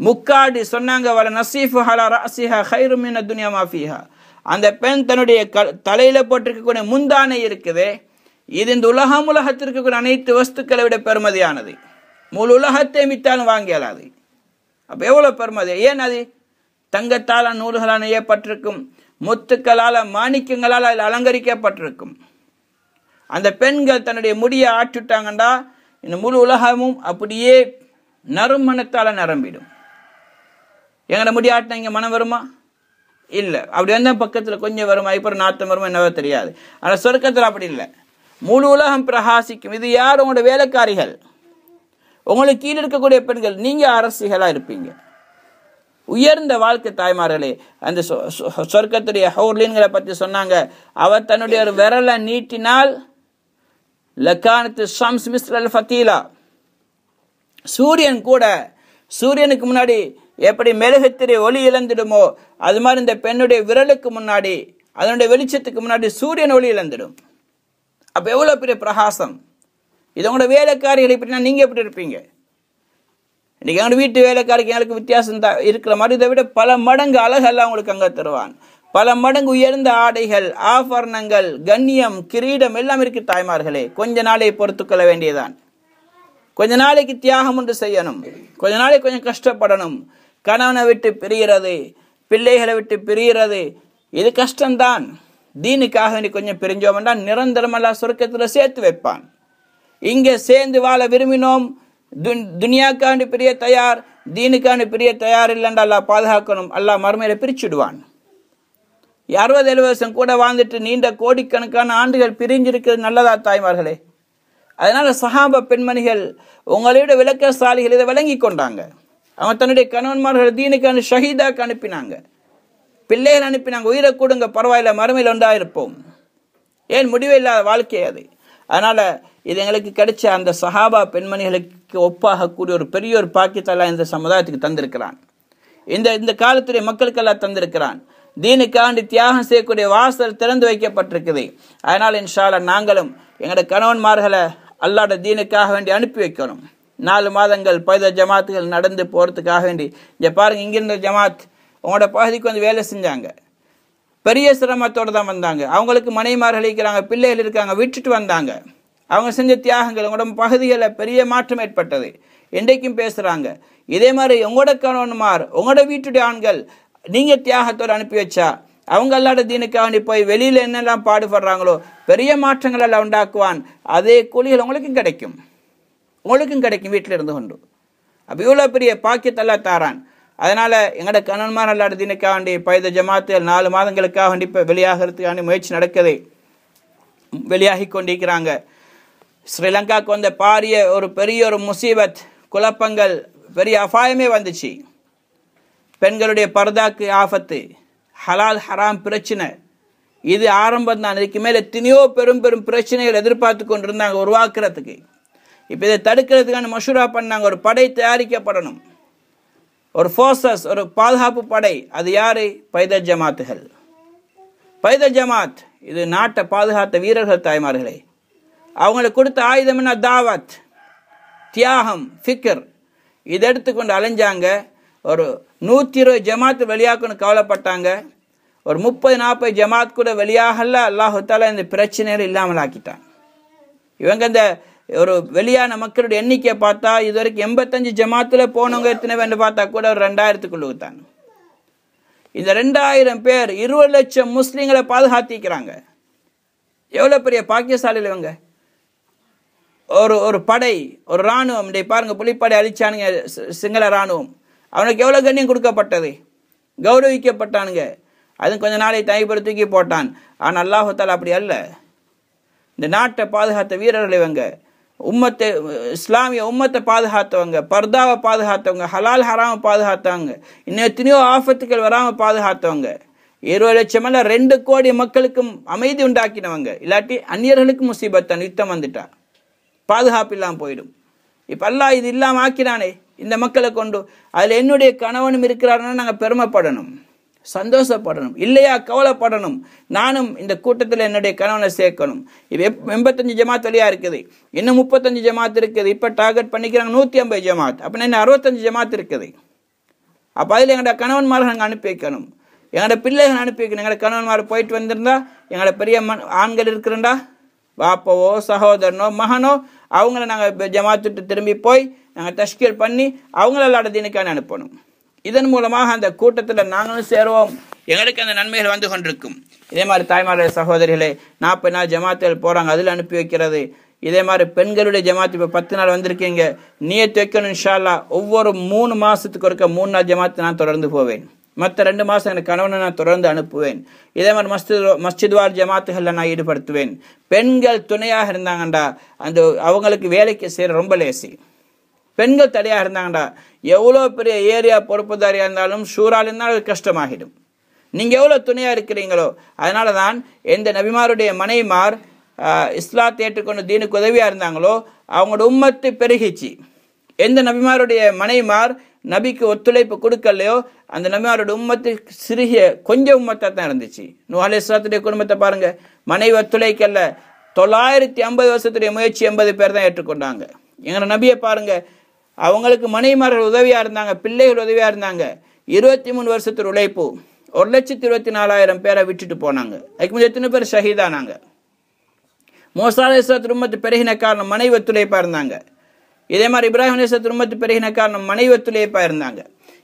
Speaker 1: முக்காடி சொன்னாங்க, வல நசீஃபு ஹலா ரஸிஹா கைரு மின துன்யா மா ஃபீஹா. அந்த பெண் தன்னுடைய தலையில போட்டிருக்கக்கூடிய முந்தானை இருக்குது, இது இந்த உலகத்திற்கு இருக்கக்கூடிய அனைத்து வஸ்துக்களை விட பெருமதியானது. முழு உலகத்தை மித்தாலும் வாங்கியலாது. அப்ப எவ்வளவு பெருமதி. ஏன்? அது தங்கத்தால நூல்களால் நெய்யப்பட்டிருக்கும், முத்துக்களால மாணிக்கங்களால் அதில் அலங்கரிக்கப்பட்டிருக்கும். அந்த பெண்கள் தன்னுடைய முடியை ஆட்டுட்டாங்கண்டா இந்த முழு உலகமும் அப்படியே நறுமணத்தால நிரம்பிடும். எங்கட முடி ஆட்டினா இங்க மனம் வருமா? இல்லை. அப்படி வந்தா பக்கத்துல கொஞ்சம் வருமா, இப்போ நாத்தம் வருமா என்னவோ தெரியாது. ஆனால் சொர்க்கத்தில் அப்படி இல்லை, முழு உலகம் பிரகாசிக்கும். இது யார்? உங்களோட வேலைக்காரிகள், உங்களுக்கு கீழே இருக்கக்கூடிய பெண்கள். நீங்க அரசிகளா இருப்பீங்க. உயர்ந்த வாழ்க்கை தாய்மார்களே. அந்த சொர்க்கத்துடைய ஹௌர்லீன்களை பற்றி சொன்னாங்க. அவர் தன்னுடைய ஒரு விரலை நீட்டினால் லக்கானத்து ஷம்ஸ் மிஸ்ரல் ஃபத்தீலா, சூரியன் கூட, சூரியனுக்கு முன்னாடி எப்படி மெழுகுத்திரை ஒளி இழந்துடுமோ அது மாதிரி இந்த பெண்ணுடைய விரலுக்கு முன்னாடி, அதனுடைய வெளிச்சத்துக்கு முன்னாடி சூரியன் ஒளி இழந்துடும். அப்ப எவ்வளவு பெரிய பிரகாசம். இது உங்களோட வேலைக்காரிகள் எப்படின்னா நீங்க எப்படி இருப்பீங்க? இன்னைக்கு எங்களோட வீட்டு வேலைக்காரிக்கு எங்களுக்கு வித்தியாசம் இருக்கிற மாதிரி இதை விட பல மடங்கு அழகெல்லாம் உங்களுக்கு அங்க தருவான். பல மடங்கு உயர்ந்த ஆடைகள், ஆபரணங்கள், கண்ணியம், கிரீடம் எல்லாம் இருக்கு தாய்மார்களே. கொஞ்ச நாளை பொறுத்துக்கொள்ள வேண்டியதான். கொஞ்ச நாளைக்கு தியாகம் ஒன்று செய்யணும், கொஞ்ச நாளைக்கு கொஞ்சம் கஷ்டப்படணும். கணவனை விட்டு பிரிகிறது, பிள்ளைகளை விட்டு பிரிகிறது, இது கஷ்டம்தான். தீனுக்காக நீ கொஞ்சம் பிரிஞ்சோம்னா நிரந்தரமல்லா சொர்க்கத்துல சேர்த்து வைப்பான். இங்க சேர்ந்து வாழ விரும்பினோம், துனியாக்காண்டி பிரிய தயார், தீனுக்காண்டி பிரிய தயார் இல்லைண்டா அல்லாஹ் பாதுகாக்கணும். அல்லாஹ் மறுமையில பிரிச்சுடுவான். 60-70 வருஷம் கூட வாழ்ந்துட்டு நீண்ட கோடிக்கணக்கான ஆண்டுகள் பிரிஞ்சிருக்கிறது நல்லதா தாய்மார்களே? அதனால சஹாபா பெண்மணிகள் உங்களோட விளக்கசாலிகள் இதை விளங்கி கொண்டாங்க. அவங்க தன்னுடைய கணவன்மார்கள் தீனுக்கு ஷஹீதாக்கு அனுப்பினாங்க, பிள்ளைகள் அனுப்பினாங்க. உயிரை கொடுங்க பரவாயில்ல, மறுமையில் ஒன்றாயிருப்போம். ஏன் முடிவே இல்லாத வாழ்க்கை அது. அதனால இது எங்களுக்கு கிடைச்ச அந்த சஹாபா பெண்மணிகளுக்கு ஒப்பாகக்கூடிய ஒரு பெரிய ஒரு பாக்கியத்தெல்லாம் இந்த சமுதாயத்துக்கு தந்திருக்கிறான். இந்த காலத்துடைய மக்களுக்கெல்லாம் தந்திருக்கிறான். தீனுக்காண்டி தியாகம் செய்யக்கூடிய வாசல் திறந்து வைக்கப்பட்டிருக்குது. அதனால இன்ஷா அல்லாஹ் நாங்களும் எங்களுடைய கணவன்மார்களை அல்லாஹ்வுடைய தீனுக்காக வேண்டி அனுப்பி வைக்கணும். 4 மாதங்கள் பைத ஜமாத்துகள் நடந்து போறதுக்காக வேண்டி இங்க பாருங்க, இங்கிருந்த ஜமாத் உங்களோட பகுதிக்கு வந்து வேலை செஞ்சாங்க, பெரிய சிரமத்தோடு தான் வந்தாங்க. அவங்களுக்கு மனைவிமார்கள் இருக்கிறாங்க, பிள்ளைகள் இருக்காங்க, விட்டுட்டு வந்தாங்க. அவங்க செஞ்ச தியாகங்கள் உங்களோட பகுதிகளில் பெரிய மாற்றம் ஏற்பட்டது. இன்றைக்கும் பேசுறாங்க. இதே மாதிரி உங்களோட கணவன்மார் உங்களோட வீட்டுடைய ஆண்கள் நீங்க தியாகத்தோடு அனுப்பி வச்சா அவங்க அல்லாத தீனுக்காக போய் வெளியில என்னெல்லாம் பாடுபடுறாங்களோ பெரிய மாற்றங்கள் எல்லாம் உண்டாக்குவான். அதே கூலிகள் உங்களுக்கும் கிடைக்கும் வீட்டில் இருந்து கொண்டு. அப்ப இவ்வளவு பெரிய பாக்கியத்தெல்லாம் தாரான். அதனால எங்களோட கணவன்மார் அல்லாத தீனுக்காக வேண்டி பைத ஜமாத்துகள் 4 மாதங்களுக்காக வேண்டி இப்போ வெளியாகிறதுக்காண்டி முயற்சி நடக்குது, வெளியாகி கொண்டிருக்கிறாங்க. ஸ்ரீலங்காவுக்கு வந்த பாரிய ஒரு பெரிய ஒரு முசீபத், குழப்பங்கள், பெரிய அபாயமே வந்துச்சு. பெண்களுடைய பர்தாக்கு ஆபத்து, ஹலால் ஹராம் பிரச்சனை, இது ஆரம்பம் தான். இதுக்கு மேல எத்தனையோ பெரும் பெரும் பிரச்சனைகள் எதிர்பார்த்து கொண்டிருந்தாங்க உருவாக்குறதுக்கு. இப்ப இதை தடுக்கிறதுக்கான மஷூரா பண்ணாங்க. ஒரு படை தயாரிக்கப்படணும், ஒரு ஃபோர்ஸஸ், ஒரு பாதுகாப்பு படை. அது யாரு? பைத ஜமாத்துகள். பைத ஜமாத் இது நாட்டை பாதுகாத்த வீரர்கள் தாய்மார்களே. அவங்களுக்கு கொடுத்த ஆயுதம் என்ன? தாவத், தியாகம், ஃபிக்ர். இதை எடுத்துக்கொண்டு அலைஞ்சாங்க. ஒரு 120 ஜமாத்து வெளியாக்குன்னு கவலைப்பட்டாங்க. ஒரு 30-40 ஜமாத் கூட வெளியாகல. அல்லாஹு தாலா இந்த பிரச்சனைகள் இல்லாமல் ஆக்கிட்டான். இவங்க இந்த ஒரு வெளியான மக்களுடைய எண்ணிக்கையை பார்த்தா இது வரைக்கும் 85 ஜமாத்துல போனவங்க எத்தனை வேண்டு பார்த்தா கூட ஒரு 2000க்குள்ள தான். இந்த 2000 பேர் 20 லட்சம் முஸ்லீம்களை பாதுகாத்திக்கிறாங்க. எவ்வளவு பெரிய பாக்கியசாலிகள் இவங்க. ஒரு படை, ஒரு ராணுவம். பாருங்க, புலிப்படை அழிச்சானுங்க சிங்கள ராணுவம். அவனுக்கு எவ்வளவு கண்ணியம் கொடுக்கப்பட்டது, கௌரவிக்கப்பட்டானுங்க. அது கொஞ்ச நாளை தனிப்பெரு தூக்கி போட்டான். ஆனா அல்லாஹு தாலா அப்படி அல்ல. இந்த நாட்டை பாதுகாத்த வீரர்கள் இவங்க. உம்மத்தை, இஸ்லாமிய உம்மத்தை பாதுகாத்தவங்க, பர்தாவை பாதுகாத்தவங்க, ஹலால் ஹராம பாதுகாத்தவங்க, இன்னும் எத்தனையோ ஆபத்துக்கள் வராம பாதுகாத்தவங்க. 20 லட்சம் 2 கோடி மக்களுக்கும் அமைதி உண்டாக்கினவங்க. இல்லாட்டி அந்நியர்களுக்கு முசீபத்தான், யுத்தம் வந்துட்டா பாதுகாப்பு இல்லாம போயிடும். இப்ப அல்லாஹ் இது இல்லாம ஆக்கினானே இந்த மக்களை கொண்டு. அதுல என்னுடைய கணவனும் இருக்கிறாருன்னா நாங்க பெருமைப்படணும், சந்தோஷப்படணும், இல்லையா கவலைப்படணும். நானும் இந்த கூட்டத்தில் என்னுடைய கணவனை சேர்க்கணும். இப்போ 85 ஜமாத் வழியா இருக்குது, இன்னும் 35 ஜமாத் இருக்குது. இப்போ டார்கெட் பண்ணிக்கிறாங்க 150 ஜமாத். அப்படின்னா இன்னும் 65 ஜமாத் இருக்குது. அப்போ அதில் எங்களோட கணவன்மார்கள் நாங்கள் அனுப்பி வைக்கணும், எங்களோட பிள்ளைகள் அனுப்பி வைக்கணும். எங்களோட கணவன்மார் போயிட்டு வந்திருந்தா, எங்களோட பெரிய ஆண்கள் இருக்கிறண்டா, பாப்பாவோ சகோதரனோ மகனோ, அவங்கள நாங்கள் ஜமாத்துட்டு திரும்பி போய் நாங்கள் தஷ்கீல் பண்ணி அவங்களோட தீனுக்கான அனுப்பணும். இதன் மூலமாக அந்த கூட்டத்தில் நாங்களும் சேருவோம், எங்களுக்கு அந்த நன்மைகள் வந்து கொண்டிருக்கும். இதே மாதிரி தாய்மார்களே, சகோதரிகளே, 40 நாள் ஜமாத்துகள் போகிறாங்க, அதில் அனுப்பி வைக்கிறது. இதே மாதிரி பெண்களுடைய ஜமாத்து இப்போ 10 நாள் வந்திருக்கீங்க, நியத்து வைக்கணும். இன்ஷா அல்லாஹ் ஒவ்வொரு 3 மாதத்துக்கு ஒருக்க 3 நாள் ஜமாத்து நான் தொடர்ந்து போவேன். மற்ற 2 மாதம் எனக்கு கணவனை நான் தொடர்ந்து அனுப்புவேன். இதே மாதிரி மஸ்ஜித்வார் ஜமாத்துகளில் நான் ஈடுபடுத்துவேன். பெண்கள் துணையாக இருந்தாங்கண்டா அந்த அவங்களுக்கு வேலைக்கு சேர ரொம்ப லேசி. பெண்கள் தடையாக இருந்தாங்கடா எவ்வளோ பெரிய ஏரியா பொறுப்புதாரியாக இருந்தாலும் ஷூரால் இருந்தாலும் கஷ்டமாகிடும். நீங்கள் எவ்வளோ துணையாக இருக்கிறீங்களோ. அதனால தான் எந்த நபிமாருடைய மனைவிமார் இஸ்லாத்தை ஏற்றுக்கொண்டு தீனுக்கு உதவியாக இருந்தாங்களோ அவங்களோட உம்மத்து பெருகிச்சு. எந்த நபிமாருடைய மனைவிமார் நபிக்கு ஒத்துழைப்பு கொடுக்கலையோ அந்த நபிமாரோட உம்மத்து சிறிய கொஞ்சம் உம்மத்தாக தான் இருந்துச்சு. நூஹ் அலைஹிஸ்ஸலாத்துடைய குடும்பத்தை பாருங்க, மனைவி ஒத்துழைக்கல்ல, 950 வருஷத்துடைய முயற்சி 80 பேர் தான் ஏற்றுக்கொண்டாங்க. எங்களோட நபியை பாருங்க, அவங்களுக்கு மனைவிமார்கள் உதவியா இருந்தாங்க, பிள்ளைகள் உதவியா இருந்தாங்க. 23 வருஷத்து உழைப்பு, 1,24,000 பேரை விட்டுட்டு போனாங்க. அதுக்கு எத்தனை பேர் ஷஹீதானாங்க. மூசா அலைஹிஸ்ஸலாத்து உம்மத்து பெருகின காரணம் மனைவி ஒத்துழைப்பா இருந்தாங்க. இதே மாதிரி இப்ராஹிம் அலைஹிஸ்ஸலாத்து உம்மத்து பெருகின காரணம் மனைவி ஒத்துழைப்பா இருந்தாங்க.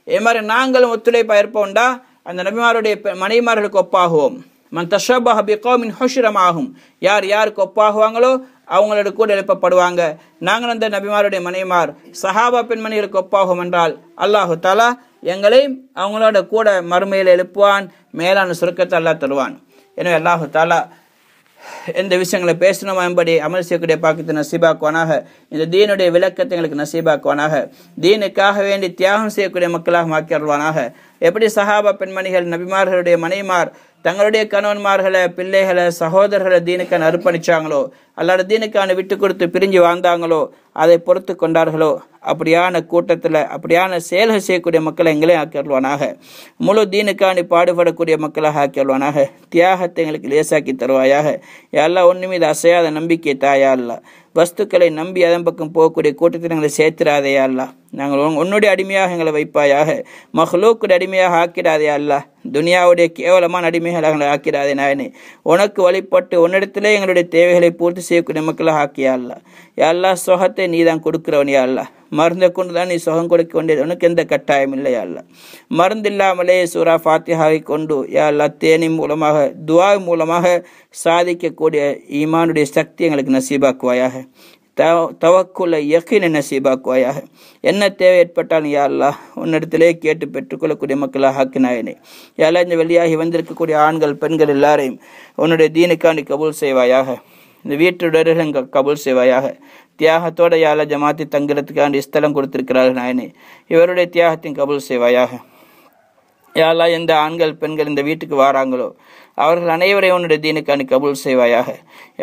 Speaker 1: இதே மாதிரி நாங்களும் ஒத்துழைப்பா இருப்போம்டா அந்த நபிமாருடைய மனைவிமார்களுக்கு ஒப்பாகுவோம். மன் தஷப்பஹ பிகௌமின் ஹுஷ்ர மஅஹும், யார் யாருக்கு ஒப்பாகுவாங்களோ அவங்களோட கூட எழுப்பப்படுவாங்க. நாங்கள் அந்த நபிமாருடைய மனைவிமார் சஹாபா பெண்மணிகளுக்கு ஒப்பாகும் என்றால் அல்லாஹு தாலா எங்களையும் அவங்களோட கூட மறுமையில் எழுப்புவான், மேலான சுருக்கத்தை அல்லாஹ் தருவான். எனவே அல்லாஹு தாலா எந்த விஷயங்களை பேசணுமோ என்பதை அமல் செய்யக்கூடிய பாக்கியத்தை நசீபாக்குவானாக. இந்த தீனுடைய விளக்கத்தை எங்களுக்கு நசீபாக்குவானாக. தீனுக்காக வேண்டி தியாகம் செய்யக்கூடிய மக்களாக மாக்கிடுவானாக. எப்படி சஹாபா பெண்மணிகள் நபிமார்களுடைய மனைமார் தங்களுடைய கணவன்மார்களை, பிள்ளைகளை, சகோதரர்களை தீனுக்கான அர்ப்பணிச்சாங்களோ, அல்லாத தீனுக்கான விட்டு கொடுத்து பிரிஞ்சு வாழ்ந்தாங்களோ, அதை பொறுத்து கொண்டார்களோ, அப்படியான கூட்டத்தில் அப்படியான செயல்கள் செய்யக்கூடிய மக்களை எங்களே ஆக்கிடுவானாக. முழு தீனுக்காண்டி பாடுபடக்கூடிய மக்களாக ஆக்கிடுவானாக. தியாகத்தை எங்களுக்கு லேசாக்கி தருவாயாக. எல்லாம் ஒன்று மீது அசையாத நம்பிக்கை தாயா அல்ல. வஸ்துக்களை நம்பி அதன் பக்கம் போகக்கூடிய கூட்டத்தில் எங்களை சேர்த்திராதையா அல்ல. நாங்கள் உன்னுடைய அடிமையாக எங்களை வைப்பாயாக. மஹ்லூக்குடைய அடிமையாக ஆக்கிடாதையா அல்ல. துனியாவுடைய கேவலமான அடிமைகளாக எங்களை ஆக்கிடாதே நாயனே. உனக்கு வழிபட்டு உன்னிடத்திலே எங்களுடைய தேவைகளை பூர்த்தி செய்யக்கூடிய மக்களாக ஆக்கியா அல்ல. எல்லா சுகத்தை நீ தான் கொடுக்கிறவனியா அல்ல. மருந்தை கொண்டு தான் நீ சுகம் கொடுக்க வேண்டியது. உனக்கு எந்த கட்டாயம் இல்லையா அல்ல. மருந்து இல்லாமலே சூரா ஃபாத்திஹாவை கொண்டு யா அல்லா தேனி மூலமாக துவா மூலமாக சாதிக்கக்கூடிய ஈமானுடைய சக்தி எங்களுக்கு நசீபாக்குவாயாக. தவக்குள்ள யக்கீனை நசீபாக்குவாயாக. என்ன தேவை ஏற்பட்டாலும் யா அல்லா உன்னிடத்திலே கேட்டு பெற்றுக்கொள்ளக்கூடிய மக்களாக ஆக்கினாயனே. யாரெல்லாம் இந்த வெளியாகி வந்திருக்கக்கூடிய ஆண்கள் பெண்கள் எல்லாரையும் உன்னுடைய தீனுக்காண்டி கபூல் செய்வாயாக. இந்த வீட்டுடன் கபூல் செய்வாயாக. தியாகத்தோட யாழ ஜமாத்தி தங்குறதுக்காண்டி ஸ்தலம் கொடுத்திருக்கிறார்கள் நாயனே. இவருடைய தியாகத்தையும் கபூல் செய்வாயாக. யாழா எந்த ஆண்கள் பெண்கள் இந்த வீட்டுக்கு வாராங்களோ அவர்கள் அனைவரையும் உன்னுடைய தீனுக்காண்டி கபூல் செய்வாயாக.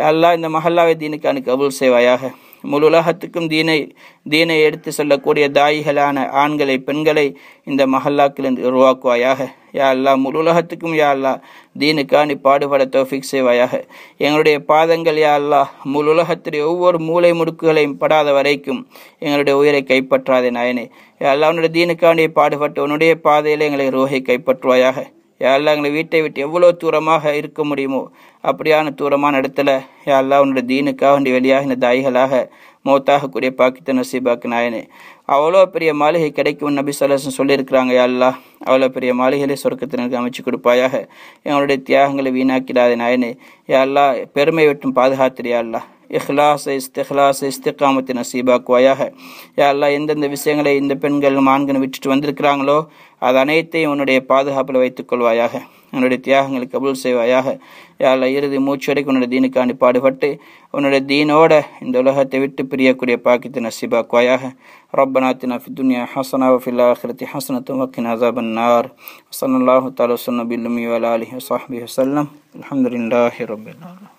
Speaker 1: யாழ்லா இந்த மஹல்லாவை தீனுக்காண்டி கபூல் செய்வாயாக. முழு உலகத்துக்கும் தீனை எடுத்து சொல்லக்கூடிய தாயிகளான ஆண்களை பெண்களை இந்த மஹல்லாக்கிலிருந்து உருவாக்குவாயாக. யா அல்லா முழு உலகத்துக்கும் யா அல்லா தீனுக்காண்டி பாடுபட தௌஃபீக் செய்வாயாக. எங்களுடைய பாதங்கள் யா அல்லா முழு உலகத்துடைய ஒவ்வொரு மூளை முடுக்குகளையும் படாத வரைக்கும் எங்களுடைய உயிரை கைப்பற்றாதே நாயனே. யா அல்லா உன்னுடைய தீனுக்காண்டி பாடுபட்டு உன்னுடைய பாதையில் எங்களை ரோஹை கைப்பற்றுவாயாக. யாரெல்லாம் எங்களை வீட்டை விட்டு எவ்வளோ தூரமாக இருக்க முடியுமோ அப்படியான தூரமான இடத்துல யாரெல்லாம் உன்னுடைய தீனுக்காக வேண்டி வெளியாகின தாய்களாக மௌத்தாகக்கூடிய பாக்கித்த நசீபாக்கு நாயனே. அவ்வளோ பெரிய மாளிகை கிடைக்கும் நபி ஸல்லல்லாஹு சொல்லியிருக்கிறாங்க. யாரெல்லாம் அவ்வளோ பெரிய மாளிகைகளை சொர்க்கத்தினருக்கு அமைச்சு கொடுப்பாயாக. எங்களுடைய தியாகங்களை வீணாக்கிடாதே நாயனே. யாரெல்லாம் பெருமை விட்டும் பாதுகாத்திரியா அல்லா. இஸ்திக்லாஸ் இஸ்திகாமத்தை நசீபாக்குவாயாக. யாரெல்லாம் எந்தெந்த விஷயங்களை இந்த பெண்கள் ஆண்கள் விட்டுட்டு வந்திருக்கிறாங்களோ அது அனைத்தையும் உன்னுடைய பாதுகாப்பில் வைத்துக் கொள்வாயாக. உன்னுடைய தியாகங்களை கபூல் செய்வாயாக. யாரெல்லாம் இறுதி மூச்சு வரைக்கும் உன்னுடைய தீனுக்காண்டி பாடுபட்டு உன்னுடைய தீனோட இந்த உலகத்தை விட்டு பிரியக்கூடிய பாக்கியத்தை நசீபாக்குவாயாக. ரப்பனா ஆத்தினா ஃபித் துன்யா ஹஸனா வ ஃபில் ஆখিরাতি ஹஸனத்தும் வ கினா அஸாபன் நார். ஸல்லல்லாஹு தஆலா வஸல்லம் பில் உம்மி வ அலிஹி வ ஸஹ்பிஹி வஸல்லம். அல்ஹம்துலில்லாஹி ரப்பில் ஆலமீன்.